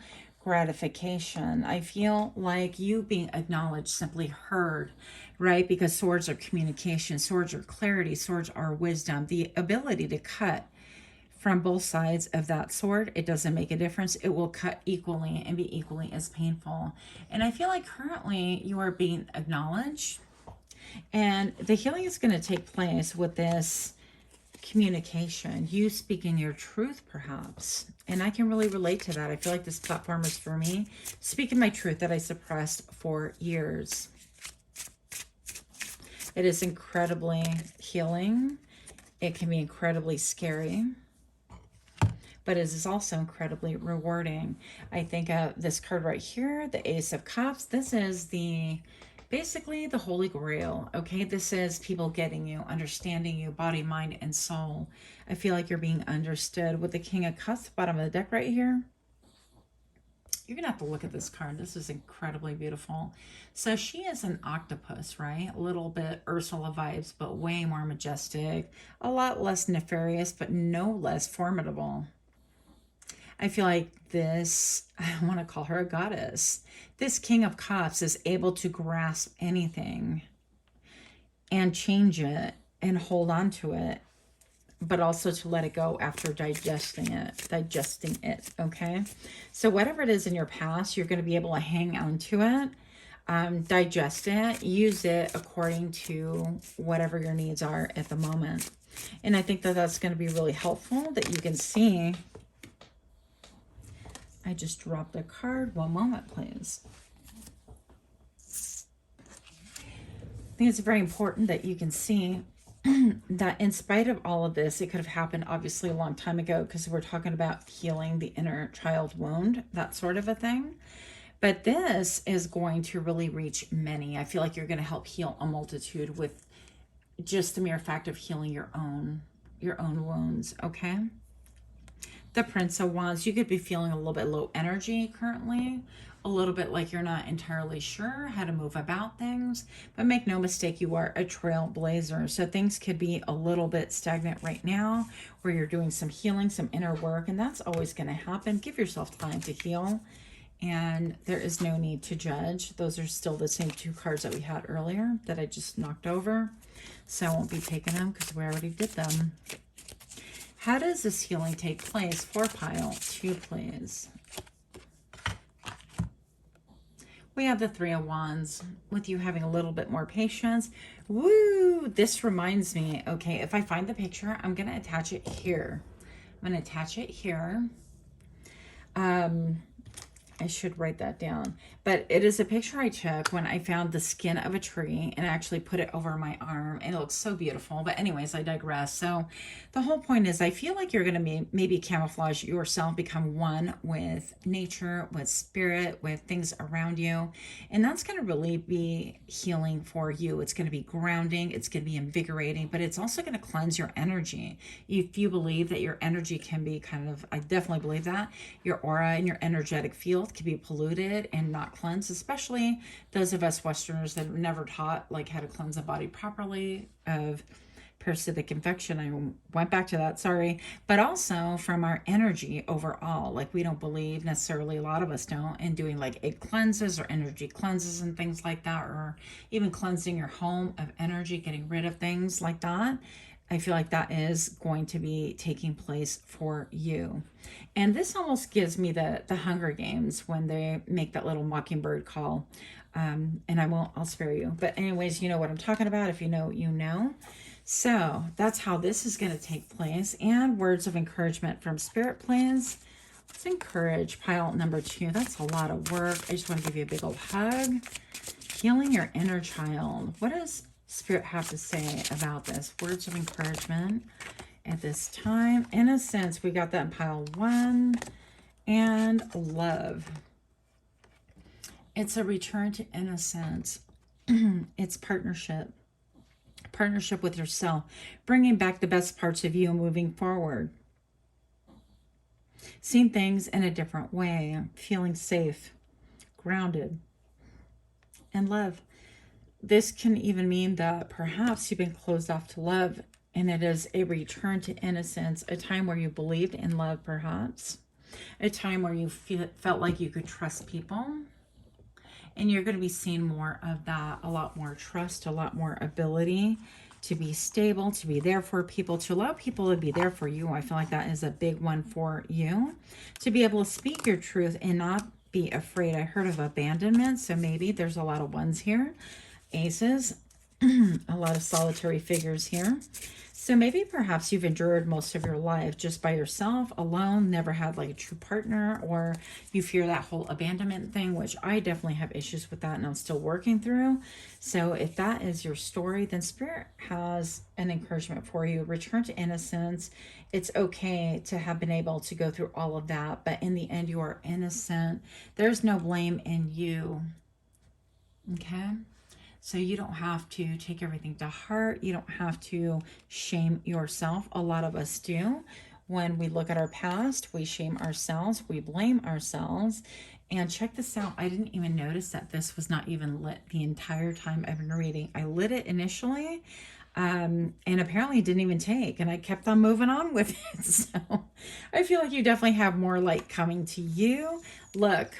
gratification. I feel like you being acknowledged, simply heard, right? Because swords are communication. Swords are clarity. Swords are wisdom. The ability to cut from both sides of that sword, it doesn't make a difference. It will cut equally and be equally as painful. And I feel like currently you are being acknowledged, and the healing is going to take place with this communication, you speaking your truth perhaps. And I can really relate to that. I feel like this platform is for me, speaking my truth that I suppressed for years. It is incredibly healing. It can be incredibly scary, but it is also incredibly rewarding. I think of this card right here, the Ace of Cups. This is basically the Holy Grail, okay? This is people getting you, understanding you, body, mind, and soul. I feel like you're being understood. With the King of Cups, bottom of the deck right here, you're gonna have to look at this card. This is incredibly beautiful. So she is an octopus, right? A little bit Ursula vibes, but way more majestic, a lot less nefarious, but no less formidable. I feel like this, I want to call her a goddess. This King of Cups is able to grasp anything and change it and hold on to it, but also to let it go after digesting it, okay? So whatever it is in your past, you're going to be able to hang on to it, digest it, use it according to whatever your needs are at the moment. And I think that that's going to be really helpful, that you can see. I just dropped a card. One moment, please. I think it's very important that you can see that in spite of all of this, it could have happened obviously a long time ago, because we're talking about healing the inner child wound, that sort of a thing. But this is going to really reach many. I feel like you're going to help heal a multitude with just the mere fact of healing your own wounds, okay? the Prince of Wands. You could be feeling a little bit low energy currently, a little bit like you're not entirely sure how to move about things, but make no mistake, you are a trailblazer. So things could be a little bit stagnant right now, where you're doing some healing, some inner work, and that's always going to happen. Give yourself time to heal, and there is no need to judge. Those are still the same two cards that we had earlier that I just knocked over, so I won't be taking them because we already did them. How does this healing take place for pile 2, please? We have the Three of Wands, with you having a little bit more patience. Woo! This reminds me, okay, if I find the picture, I'm going to attach it here. I'm going to attach it here. I should write that down. But it is a picture I took when I found the skin of a tree and I actually put it over my arm. And it looks so beautiful. But anyways, I digress. So the whole point is I feel like you're going to maybe camouflage yourself, become one with nature, with spirit, with things around you. And that's going to really be healing for you. It's going to be grounding. It's going to be invigorating. But it's also going to cleanse your energy. If you believe that your energy can be kind of, I definitely believe that, your aura and your energetic field can be polluted and not cleansed, especially those of us Westerners that have never taught like how to cleanse the body properly of parasitic infection. I went back to that, sorry. But also from our energy overall, like we don't believe necessarily, a lot of us don't, in doing like egg cleanses or energy cleanses and things like that, or even cleansing your home of energy, getting rid of things like that. I feel like that is going to be taking place for you. And this almost gives me the Hunger Games when they make that little mockingbird call. And I'll spare you. But anyways, you know what I'm talking about. If you know, you know. So that's how this is going to take place. And words of encouragement from Spirit, please. Let's encourage pile number 2. That's a lot of work. I just want to give you a big old hug. Healing your inner child. What does Spirit have to say about this? Words of encouragement at this time. Innocence, we got that in pile 1. And love. It's a return to innocence. It's partnership. Partnership with yourself. Bringing back the best parts of you and moving forward. Seeing things in a different way. Feeling safe. Grounded. And love. This can even mean that perhaps you've been closed off to love, and it is a return to innocence, a time where you believed in love, perhaps, a time where you felt like you could trust people, and you're going to be seeing more of that, a lot more trust, a lot more ability to be stable, to be there for people, to allow people to be there for you. I feel like that is a big one for you, to be able to speak your truth and not be afraid. I heard of abandonment, so maybe there's a lot of ones here. Aces, a lot of solitary figures here. So maybe perhaps you've endured most of your life just by yourself, alone, never had like a true partner, or you fear that whole abandonment thing, which I definitely have issues with that and I'm still working through. So if that is your story, then Spirit has an encouragement for you. Return to innocence. It's okay to have been able to go through all of that, but in the end, you are innocent. There's no blame in you. Okay? So you don't have to take everything to heart. You don't have to shame yourself. A lot of us do. When we look at our past, we shame ourselves. We blame ourselves. And check this out. I didn't even notice that this was not even lit the entire time I've been reading. I lit it initially, and apparently it didn't even take. And I kept on moving on with it. So I feel like you definitely have more light coming to you. Look,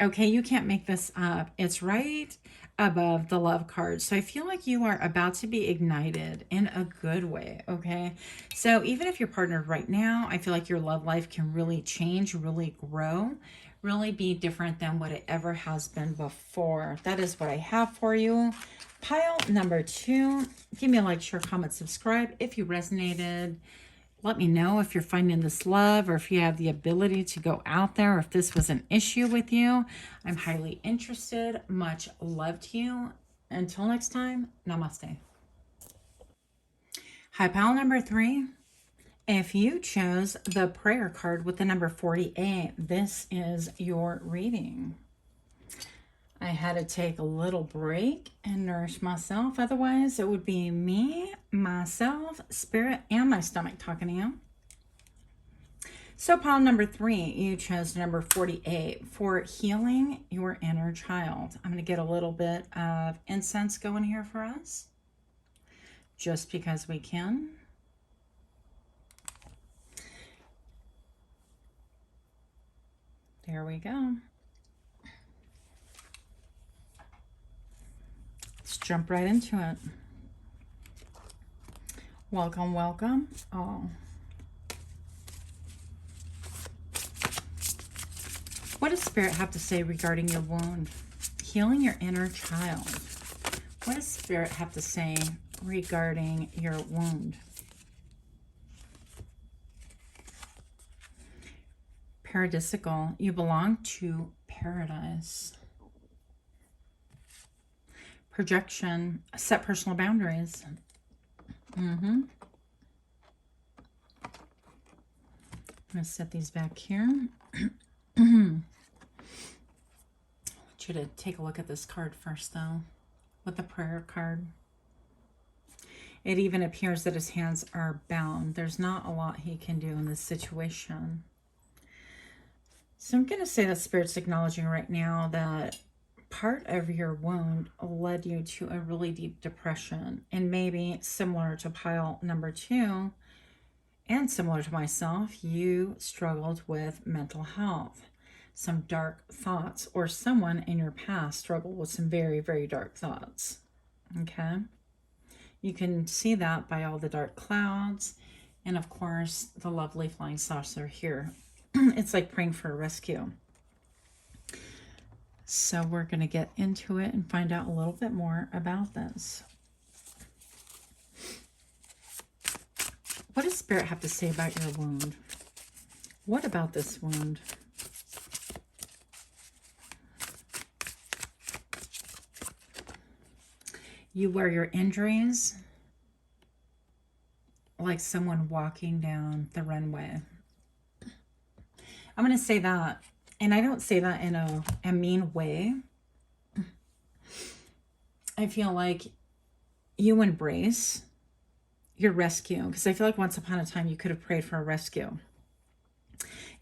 okay, you can't make this up. It's right above the love card. So I feel like you are about to be ignited in a good way, okay? So even if you're partnered right now, I feel like your love life can really change, really grow, really be different than what it ever has been before. That is what I have for you. Pile number 2. Give me a like, share, comment, subscribe if you resonated. Let me know if you're finding this love, or if you have the ability to go out there, or if this was an issue with you. I'm highly interested. Much love to you. Until next time, namaste. Hi, pile number 3. If you chose the prayer card with the number 48, this is your reading. I had to take a little break and nourish myself. Otherwise, it would be me, myself, Spirit, and my stomach talking to you. So pile number 3, you chose number 48 for healing your inner child. I'm going to get a little bit of incense going here for us, just because we can. There we go. Let's jump right into it. Welcome, welcome. Oh. What does Spirit have to say regarding your wound? Healing your inner child. What does Spirit have to say regarding your wound? Paradisical. You belong to paradise. Projection. Set personal boundaries. I'm going to set these back here. I want you to take a look at this card first, though, with the prayer card. It even appears that his hands are bound. There's not a lot he can do in this situation. So I'm going to say that Spirit's acknowledging right now that part of your wound led you to a really deep depression, and maybe similar to pile number 2 and similar to myself, you struggled with mental health, some dark thoughts, or someone in your past struggled with some very, very dark thoughts. Okay. You can see that by all the dark clouds and, of course, the lovely flying saucer here. It's like praying for a rescue. So we're going to get into it and find out a little bit more about this. What does Spirit have to say about your wound? What about this wound? You wear your injuries like someone walking down the runway. I'm going to say that, and I don't say that in a mean way. I feel like you embrace your rescue, because I feel like once upon a time you could have prayed for a rescue.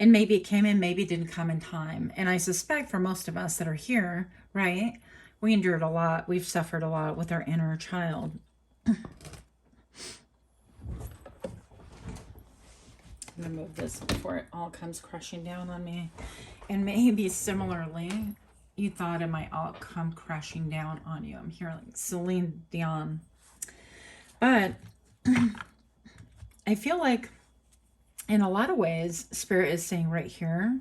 And maybe it came in, maybe it didn't come in time. And I suspect for most of us that are here, right, we endured a lot. We've suffered a lot with our inner child. I'm going to move this before it all comes crashing down on me. And maybe similarly, you thought it might all come crashing down on you. I'm hearing like Celine Dion. But I feel like in a lot of ways, Spirit is saying right here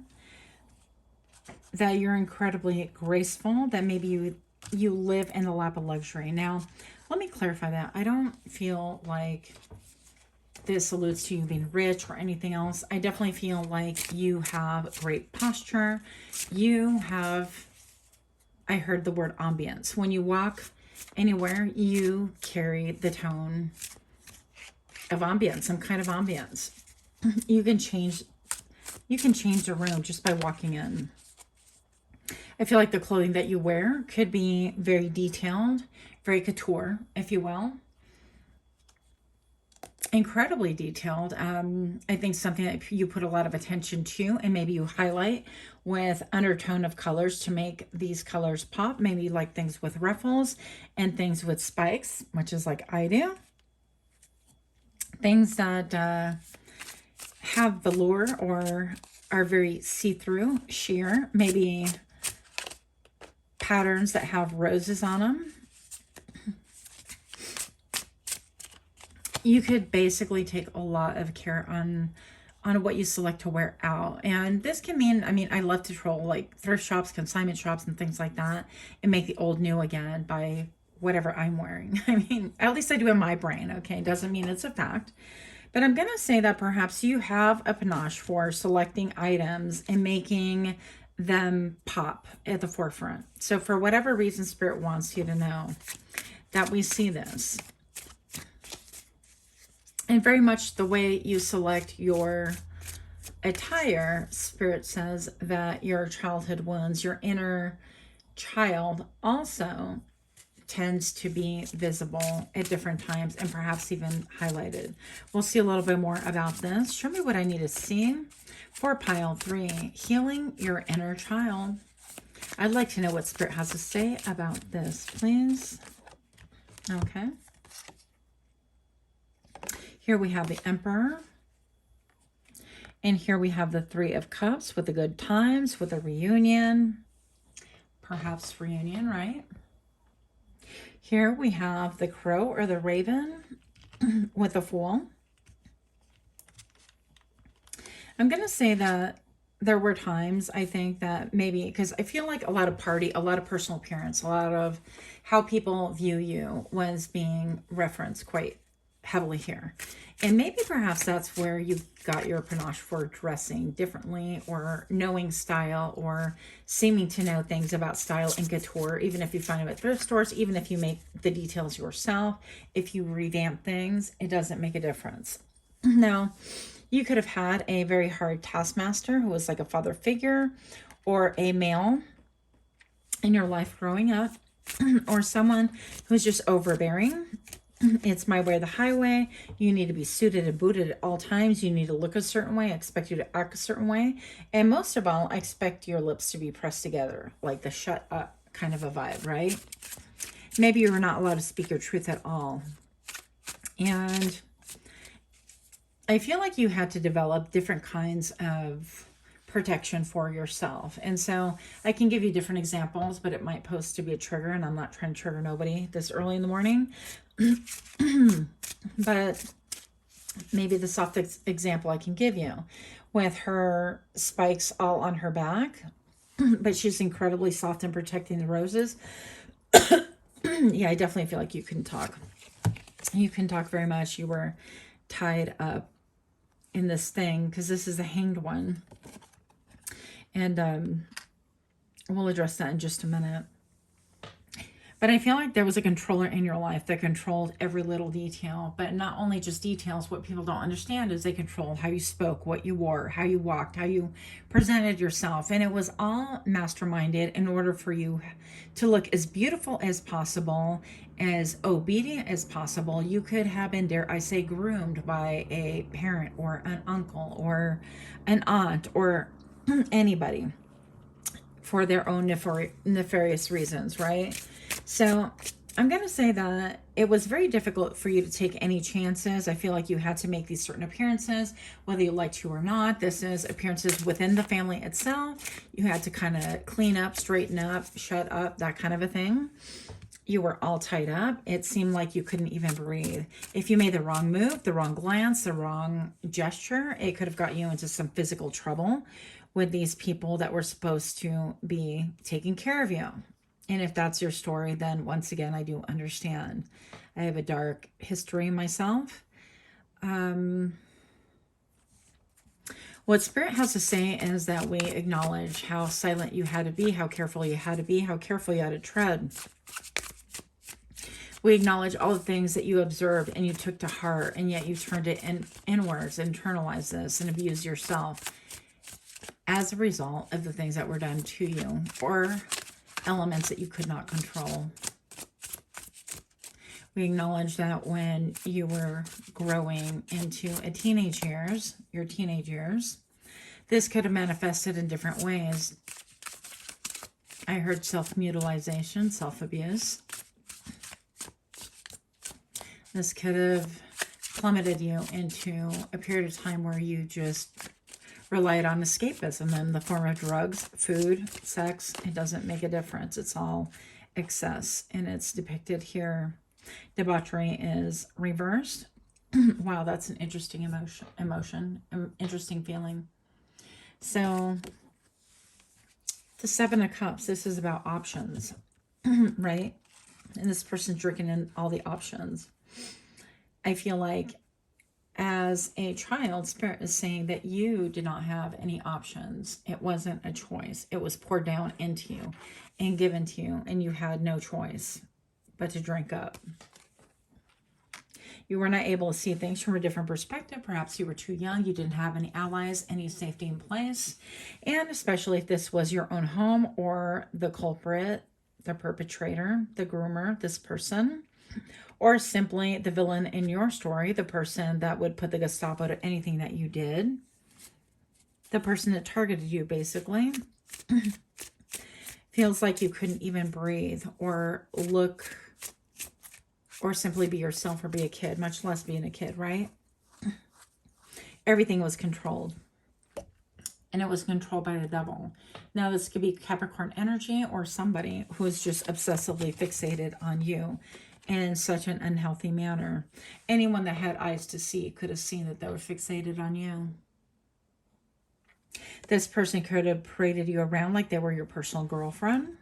that you're incredibly graceful, that maybe you live in the lap of luxury. Now, let me clarify that. I don't feel like this alludes to you being rich or anything else. I definitely feel like you have great posture. You have, I heard the word ambience. When you walk anywhere, you carry the tone of ambience, some kind of ambience. You can change the room just by walking in. I feel like the clothing that you wear could be very detailed, very couture, if you will. Incredibly detailed. I think something that you put a lot of attention to, and maybe you highlight with undertone of colors to make these colors pop. Maybe you like things with ruffles and things with spikes, which is like I do. Things that have velour or are very see-through, sheer. Maybe patterns that have roses on them. You could basically take a lot of care on what you select to wear out. And this can mean, I mean, I love to troll like thrift shops, consignment shops, and things like that, and make the old new again by whatever I'm wearing. I mean, at least I do in my brain, okay? Doesn't mean it's a fact. But I'm going to say that perhaps you have a panache for selecting items and making them pop at the forefront. So for whatever reason, Spirit wants you to know that we see this. And very much the way you select your attire, Spirit says that your childhood wounds, your inner child also tends to be visible at different times and perhaps even highlighted. We'll see a little bit more about this. Show me what I need to see for pile 3, healing your inner child. I'd like to know what Spirit has to say about this, please. Okay. Here we have the Emperor. And here we have the 3 of Cups with the good times, with a reunion. Perhaps reunion, right? Here we have the Crow or the Raven with the Fool. I'm going to say that there were times, I think, that maybe, because I feel like a lot of personal appearance, a lot of how people view you was being referenced quite heavily here. And maybe perhaps that's where you got your panache for dressing differently, or knowing style, or seeming to know things about style and couture, even if you find them at thrift stores, even if you make the details yourself, if you revamp things, it doesn't make a difference. Now, you could have had a very hard taskmaster who was like a father figure, or a male in your life growing up, or someone who's just overbearing. It's my way or the highway. You need to be suited and booted at all times. You need to look a certain way. I expect you to act a certain way. And most of all, I expect your lips to be pressed together, like the shut up kind of a vibe, right? Maybe you're not allowed to speak your truth at all. And I feel like you had to develop different kinds of protection for yourself. And so I can give you different examples, but it might pose to be a trigger, and I'm not trying to trigger nobody this early in the morning. But maybe the soft example I can give you, with her spikes all on her back, but she's incredibly soft in protecting the roses. Yeah, I definitely feel like you can talk. You can talk very much. You were tied up in this thing, because this is the Hanged one. And we'll address that in just a minute. But I feel like there was a controller in your life that controlled every little detail. But not only just details, what people don't understand is they controlled how you spoke, what you wore, how you walked, how you presented yourself. And it was all masterminded in order for you to look as beautiful as possible, as obedient as possible. You could have been, dare I say, groomed by a parent or an uncle or an aunt or anybody for their own nefarious reasons, right? So I'm going to say that it was very difficult for you to take any chances. I feel like you had to make these certain appearances, whether you liked to or not. This is appearances within the family itself. You had to kind of clean up, straighten up, shut up, that kind of a thing. You were all tied up. It seemed like you couldn't even breathe. If you made the wrong move, the wrong glance, the wrong gesture, it could have got you into some physical trouble with these people that were supposed to be taking care of you. And if that's your story, then once again, I do understand. I have a dark history myself. What Spirit has to say is that we acknowledge how silent you had to be, how careful you had to be, how careful you had to tread. We acknowledge all the things that you observed and you took to heart, and yet you turned it inwards, internalized this, and abused yourself as a result of the things that were done to you, or elements that you could not control. We acknowledge that when you were growing into your teenage years, this could have manifested in different ways. I heard self-mutilation, self-abuse. This could have plummeted you into a period of time where you just relied on escapism in the form of drugs, food, sex. It doesn't make a difference. It's all excess, and it's depicted here. Debauchery is reversed. Wow, that's an interesting emotion, interesting feeling. So the Seven of Cups, this is about options, right? And this person's drinking in all the options. I feel like as a child, Spirit is saying that you did not have any options. It wasn't a choice. It was poured down into you and given to you, and you had no choice but to drink up. You were not able to see things from a different perspective. Perhaps you were too young. You didn't have any allies, any safety in place. And especially if this was your own home, or the culprit, the perpetrator, the groomer, this person, or simply the villain in your story, the person that would put the Gestapo to anything that you did, the person that targeted you, basically. Feels like you couldn't even breathe or look or simply be yourself or be a kid, much less being a kid, right? Everything was controlled. And it was controlled by the devil. Now, this could be Capricorn energy or somebody who is just obsessively fixated on you in such an unhealthy manner. Anyone that had eyes to see could have seen that they were fixated on you. This person could have paraded you around like they were your personal girlfriend.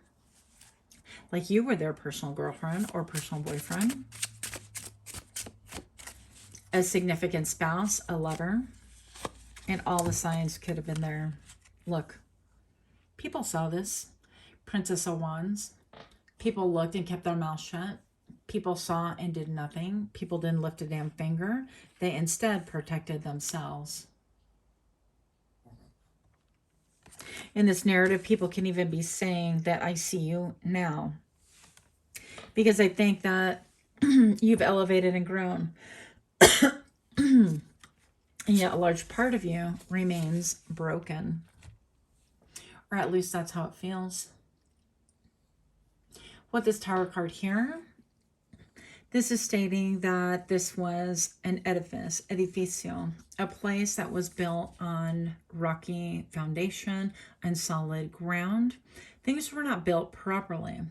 Like you were their personal girlfriend or personal boyfriend. A significant spouse, a lover. And all the signs could have been there. Look, people saw this. Princess of Wands. People looked and kept their mouth shut. People saw and did nothing. People didn't lift a damn finger. They instead protected themselves. In this narrative, people can even be saying that I see you now. Because I think that you've elevated and grown. And yet a large part of you remains broken. Or at least that's how it feels. With this Tower card here, this is stating that this was an edifice, edificio, a place that was built on rocky foundation and solid ground. Things were not built properly.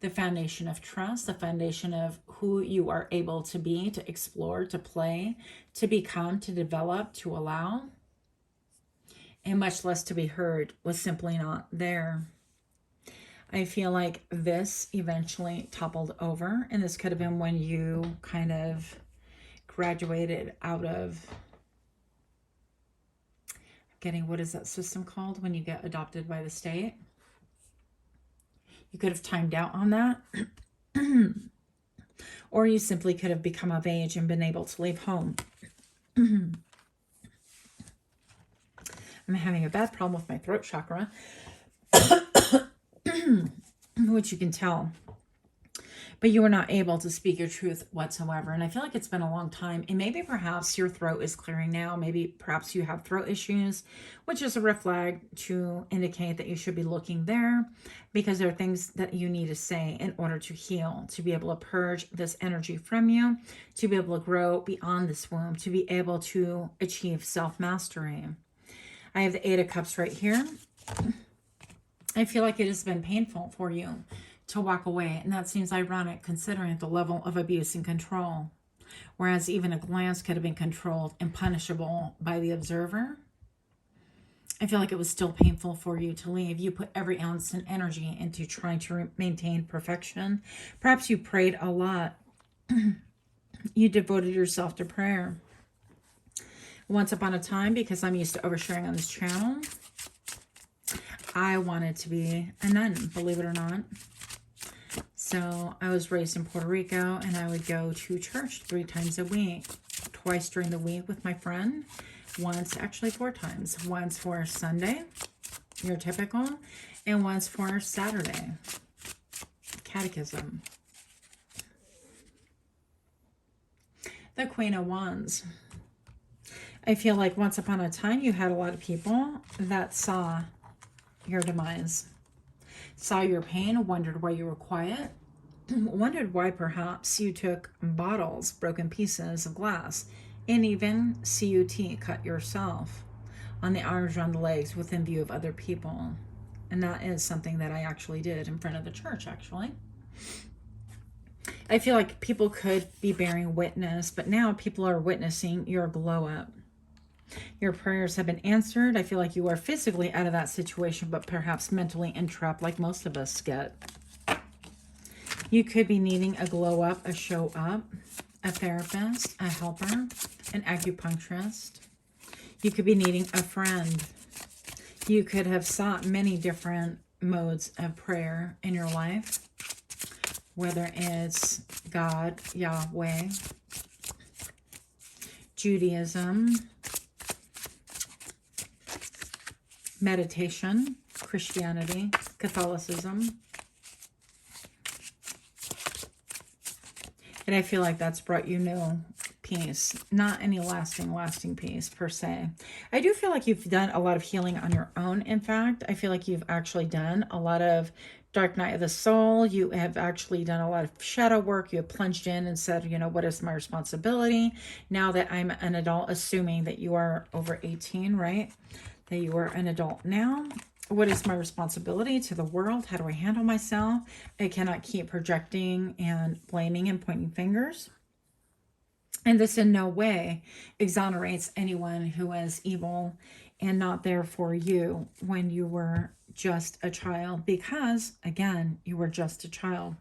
The foundation of trust, the foundation of who you are able to be, to explore, to play, to become, to develop, to allow, and much less to be heard, was simply not there. I feel like this eventually toppled over, and this could have been when you kind of graduated out of getting, what is that system called when you get adopted by the state? You could have timed out on that. Or you simply could have become of age and been able to leave home. I'm having a bad problem with my throat chakra. Which you can tell. But you were not able to speak your truth whatsoever. And I feel like it's been a long time. And maybe perhaps your throat is clearing now. Maybe perhaps you have throat issues, which is a red flag to indicate that you should be looking there, because there are things that you need to say in order to heal, to be able to purge this energy from you, to be able to grow beyond this womb, to be able to achieve self-mastery. I have the Eight of Cups right here. I feel like it has been painful for you to walk away, and that seems ironic considering the level of abuse and control. Whereas even a glance could have been controlled and punishable by the observer. I feel like it was still painful for you to leave. You put every ounce and energy into trying to maintain perfection. Perhaps you prayed a lot. You devoted yourself to prayer. Once upon a time, because I'm used to oversharing on this channel, I wanted to be a nun, believe it or not. So I was raised in Puerto Rico, and I would go to church 3 times a week, twice during the week with my friend, once, actually 4 times, once for Sunday, your typical, and once for Saturday, catechism. The Queen of Wands. I feel like once upon a time you had a lot of people that saw your demise, saw your pain, wondered why you were quiet, wondered why perhaps you took bottles, broken pieces of glass, and even cut yourself on the arms, around the legs, within view of other people. And that is something that I actually did in front of the church, actually. I feel like people could be bearing witness, but now people are witnessing your glow up. Your prayers have been answered. I feel like you are physically out of that situation, but perhaps mentally entrapped like most of us get. You could be needing a glow up, a show up, a therapist, a helper, an acupuncturist. You could be needing a friend. You could have sought many different modes of prayer in your life, whether it's God, Yahweh, Judaism, meditation, Christianity, Catholicism. And I feel like that's brought you no peace, not any lasting peace per se. I do feel like you've done a lot of healing on your own. In fact, I feel like you've actually done a lot of dark night of the soul. You have actually done a lot of shadow work. You have plunged in and said, you know, what is my responsibility now that I'm an adult, assuming that you are over 18, right? That you are an adult now. What is my responsibility to the world? How do I handle myself? I cannot keep projecting and blaming and pointing fingers. And this in no way exonerates anyone who is evil and not there for you when you were just a child, because again, you were just a child.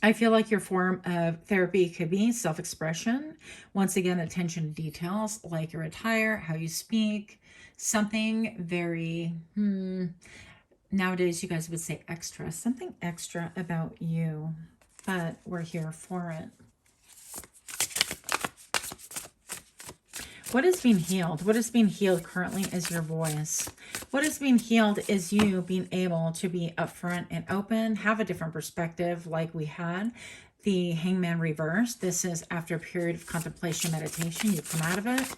I feel like your form of therapy could be self-expression. Once again, attention to details like your attire, how you speak, something very, nowadays you guys would say extra, something extra about you, but we're here for it. What is being healed? What is being healed currently is your voice. What is being healed is you being able to be upfront and open, have a different perspective like we had. The Hangman reverse. This is after a period of contemplation, meditation. You come out of it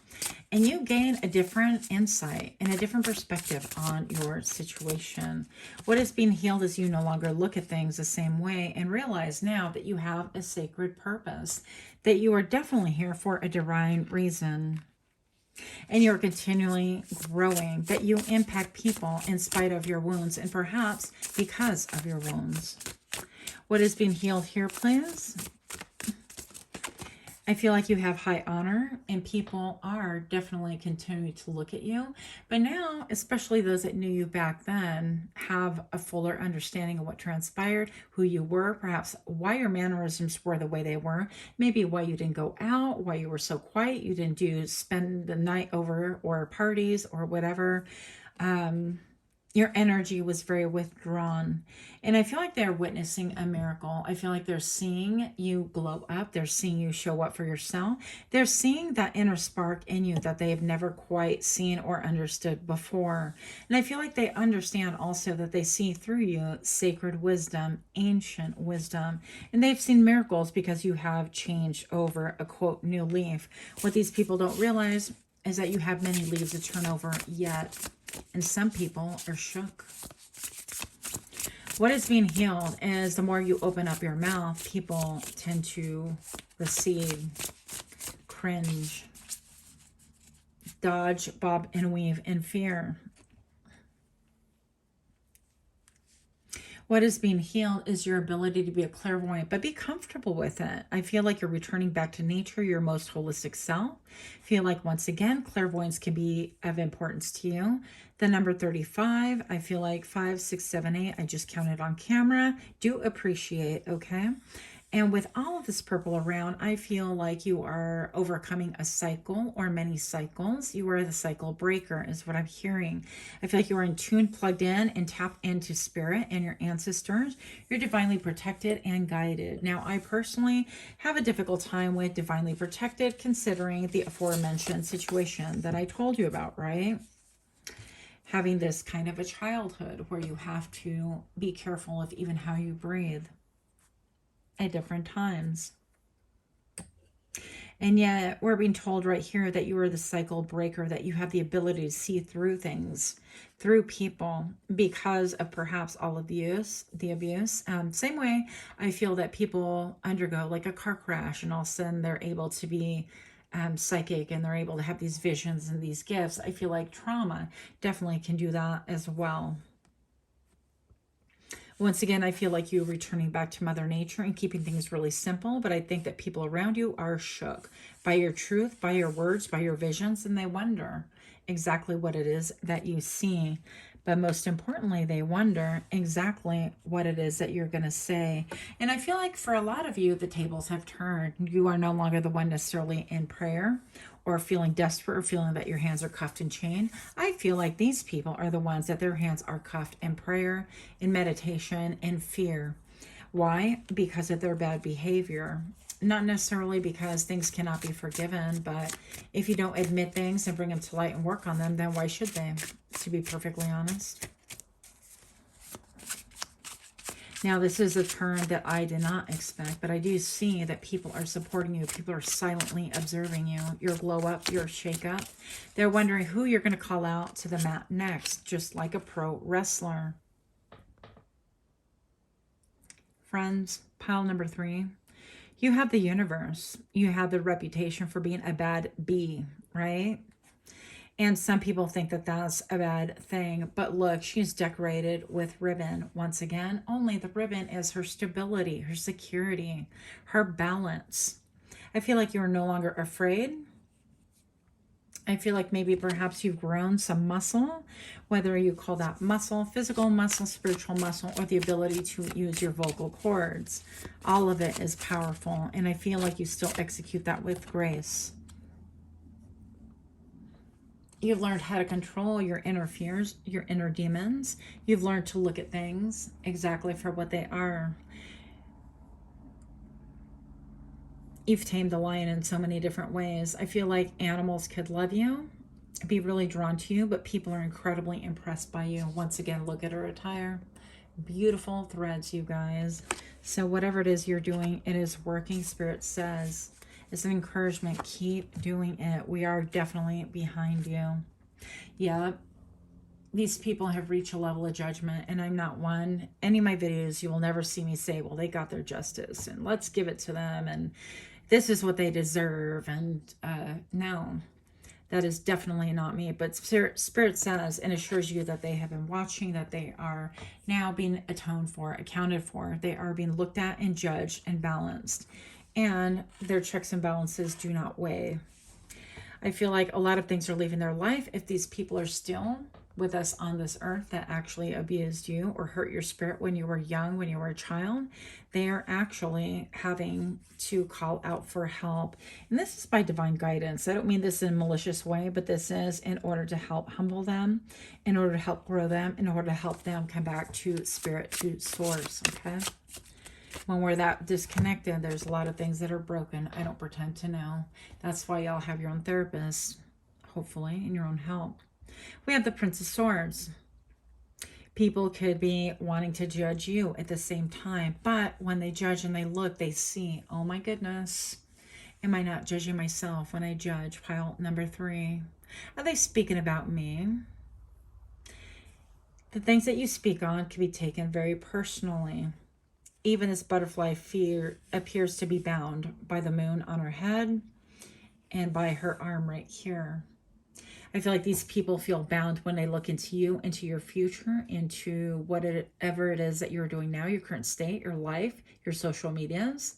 and you gain a different insight and a different perspective on your situation. What is being healed is you no longer look at things the same way and realize now that you have a sacred purpose, that you are definitely here for a divine reason. And you're continually growing, that you impact people in spite of your wounds and perhaps because of your wounds. What is being healed here, please? I feel like you have high honor and people are definitely continuing to look at you. But now, especially those that knew you back then, have a fuller understanding of what transpired, who you were, perhaps why your mannerisms were the way they were, maybe why you didn't go out, why you were so quiet, you didn't spend the night over or parties or whatever. Your energy was very withdrawn. And I feel like they're witnessing a miracle. I feel like they're seeing you glow up. They're seeing you show up for yourself. They're seeing that inner spark in you that they have never quite seen or understood before. And I feel like they understand also that they see through you sacred wisdom, ancient wisdom. And they've seen miracles because you have changed over a quote new leaf. What these people don't realize is that you have many leaves to turn over yet. And some people are shook. What is being healed is the more you open up your mouth, people tend to recede, cringe, dodge, bob, and weave in fear. What is being healed is your ability to be a clairvoyant, but be comfortable with it. I feel like you're returning back to nature, your most holistic self. I feel like, once again, clairvoyance can be of importance to you. The number 35, I feel like 5, 6, 7, 8, I just counted on camera. Do appreciate, okay? And with all of this purple around, I feel like you are overcoming a cycle or many cycles. You are the cycle breaker is what I'm hearing. I feel like you are in tune, plugged in, and tapped into spirit and your ancestors. You're divinely protected and guided. Now, I personally have a difficult time with divinely protected, considering the aforementioned situation that I told you about, right? Having this kind of a childhood where you have to be careful of even how you breathe at different times. And yet we're being told right here that you are the cycle breaker, that you have the ability to see through things, through people, because of perhaps all of the abuse. Same way I feel that people undergo like a car crash and all of a sudden they're able to be psychic and they're able to have these visions and these gifts. I feel like trauma definitely can do that as well. Once again, I feel like you're returning back to Mother Nature and keeping things really simple, but I think that people around you are shook by your truth, by your words, by your visions, and they wonder exactly what it is that you see. But most importantly, they wonder exactly what it is that you're going to say. And I feel like for a lot of you, the tables have turned. You are no longer the one necessarily in prayer or feeling desperate or feeling that your hands are cuffed and chained. I feel like these people are the ones that their hands are cuffed in prayer, in meditation, in fear. Why? Because of their bad behavior. Not necessarily because things cannot be forgiven, but if you don't admit things and bring them to light and work on them, then why should they? To be perfectly honest. Now, this is a turn that I did not expect, but I do see that people are supporting you. People are silently observing you. Your glow up, your shake up. They're wondering who you're going to call out to the mat next, just like a pro wrestler. Friends, pile number 3. You have the universe. You have the reputation for being a bad bee, right? And some people think that that's a bad thing. But look, she's decorated with ribbon. Once again, only the ribbon is her stability, her security, her balance. I feel like you're no longer afraid. I feel like maybe perhaps you've grown some muscle, whether you call that muscle, physical muscle, spiritual muscle, or the ability to use your vocal cords. All of it is powerful. And I feel like you still execute that with grace. You've learned how to control your inner fears, your inner demons. You've learned to look at things exactly for what they are. You've tamed the lion in so many different ways. I feel like animals could love you, be really drawn to you, but people are incredibly impressed by you. Once again, look at her attire. Beautiful threads, you guys. So whatever it is you're doing, it is working. Spirit says it's an encouragement. Keep doing it. We are definitely behind you. Yeah, these people have reached a level of judgment, and I'm not one. Any of my videos, you will never see me say, well, they got their justice, and let's give it to them, and this is what they deserve. And no, that is definitely not me. But Spirit says and assures you that they have been watching, that they are now being atoned for, accounted for. They are being looked at and judged and balanced. And their checks and balances do not weigh. I feel like a lot of things are leaving their life. If these people are still with us on this earth that actually abused you or hurt your spirit when you were young, when you were a child, they are actually having to call out for help. And this is by divine guidance. I don't mean this in a malicious way, but this is in order to help humble them, in order to help grow them, in order to help them come back to spirit, to source, okay? When we're that disconnected, there's a lot of things that are broken. I don't pretend to know. That's why y'all have your own therapist, hopefully, and your own help. We have the Prince of Swords. People could be wanting to judge you at the same time, but when they judge and they look, they see, oh my goodness, am I not judging myself when I judge? Pile number 3. Are they speaking about me? The things that you speak on can be taken very personally. Even this butterfly fear appears to be bound by the moon on her head and by her arm right here. I feel like these people feel bound when they look into you, into your future, into whatever it is that you're doing now, your current state, your life, your social medias.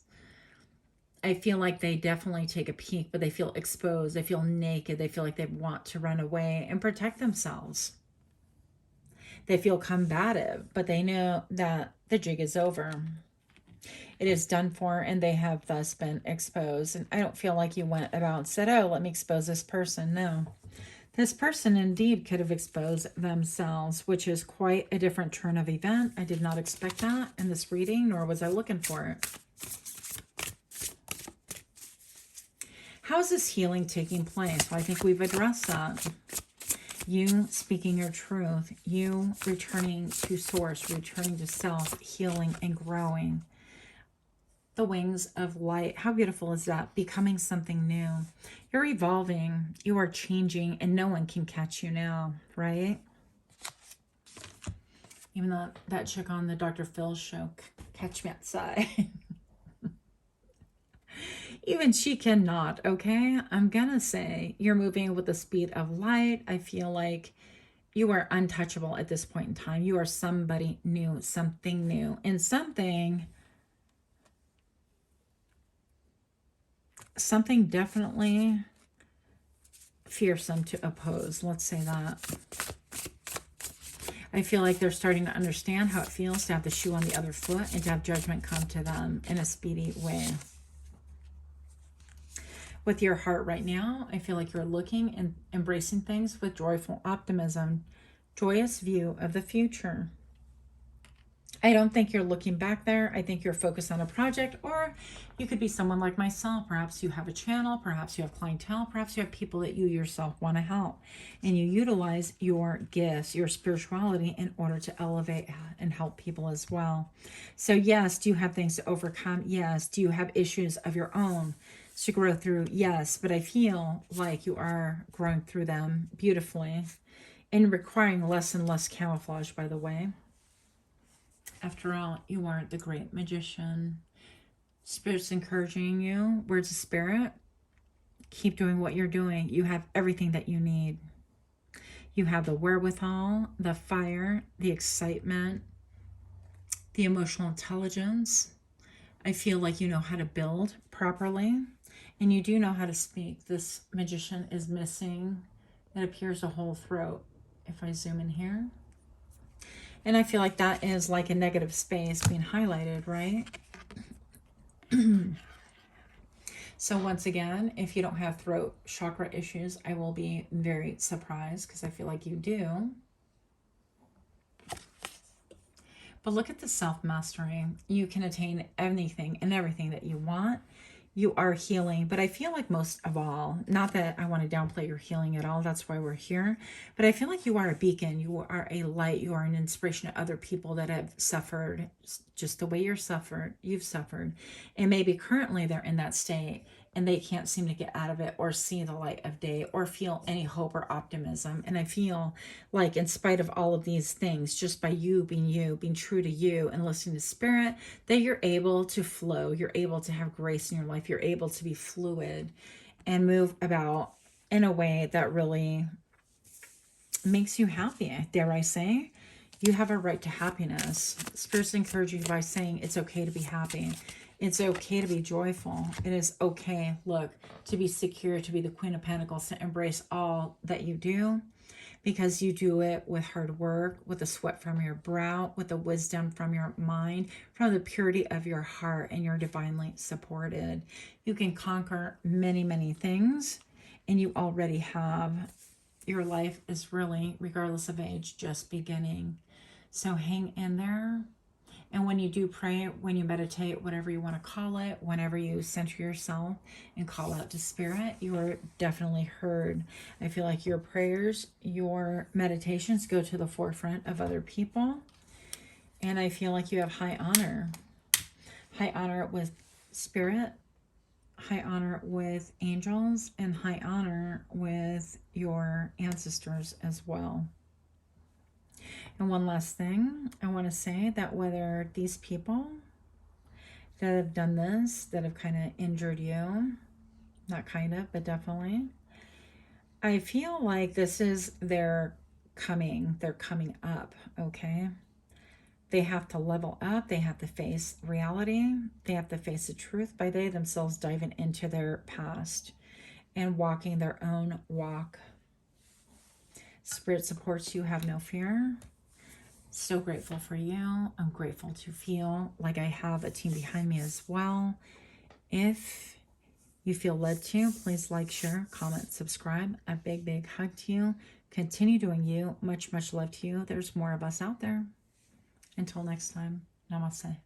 I feel like they definitely take a peek, but they feel exposed. They feel naked. They feel like they want to run away and protect themselves. They feel combative, but they know that the jig is over. It is done for, and they have thus been exposed. And I don't feel like you went about and said, oh, let me expose this person. No. This person indeed could have exposed themselves, which is quite a different turn of event. I did not expect that in this reading, nor was I looking for it. How is this healing taking place? Well, I think we've addressed that. You speaking your truth, you returning to source, returning to self, healing and growing. The wings of light. How beautiful is that? Becoming something new. You're evolving. You are changing, and no one can catch you now, right? Even though that chick on the Dr. Phil show, Catch Me Outside. Even she cannot, okay? I'm gonna say you're moving with the speed of light. I feel like you are untouchable at this point in time. You are somebody new, something new, and something definitely fearsome to oppose. Let's say that. I feel like they're starting to understand how it feels to have the shoe on the other foot and to have judgment come to them in a speedy way. With your heart right now, I feel like you're looking and embracing things with joyful optimism, joyous view of the future. I don't think you're looking back there. I think you're focused on a project, or you could be someone like myself. Perhaps you have a channel, perhaps you have clientele, perhaps you have people that you yourself want to help, and you utilize your gifts, your spirituality in order to elevate and help people as well. So yes, do you have things to overcome? Yes. Do you have issues of your own to grow through? Yes. But I feel like you are growing through them beautifully and requiring less and less camouflage, by the way. After all, you are the great magician. Spirit's encouraging you. Words of spirit. Keep doing what you're doing. You have everything that you need. You have the wherewithal, the fire, the excitement, the emotional intelligence. I feel like you know how to build properly, and you do know how to speak. This magician is missing, it appears, a whole throat. If I zoom in here. And I feel like that is like a negative space being highlighted, right? So once again, if you don't have throat chakra issues, I will be very surprised because I feel like you do. But look at the self-mastery. You can attain anything and everything that you want. You are healing, but I feel like most of all, not that I want to downplay your healing at all, that's why we're here, but I feel like you are a beacon, you are a light, you are an inspiration to other people that have suffered just the way you've suffered, and maybe currently they're in that state and they can't seem to get out of it or see the light of day or feel any hope or optimism. And I feel like in spite of all of these things, just by you, being true to you and listening to spirit, that you're able to flow, you're able to have grace in your life, you're able to be fluid and move about in a way that really makes you happy, dare I say. You have a right to happiness. Spirit's encouraging you by saying it's okay to be happy. It's okay to be joyful. It is okay, look, to be secure, to be the Queen of Pentacles, to embrace all that you do, because you do it with hard work, with the sweat from your brow, with the wisdom from your mind, from the purity of your heart, and you're divinely supported. You can conquer many, many things, and you already have. Your life is really, regardless of age, just beginning. So hang in there. And when you do pray, when you meditate, whatever you want to call it, whenever you center yourself and call out to spirit, you are definitely heard. I feel like your prayers, your meditations go to the forefront of other people. And I feel like you have high honor. High honor with spirit, high honor with angels, and high honor with your ancestors as well. And one last thing, I want to say that whether these people that have done this, that have kind of injured you, not kind of, but definitely, I feel like this is they're coming up, okay? They have to level up, they have to face reality, they have to face the truth by they themselves diving into their past and walking their own walk. Spirit supports you, have no fear. So grateful for you. I'm grateful to feel like I have a team behind me as well. If you feel led to, please like, share, comment, subscribe. A big, big hug to you. Continue doing you. Much, much love to you. There's more of us out there. Until next time, namaste.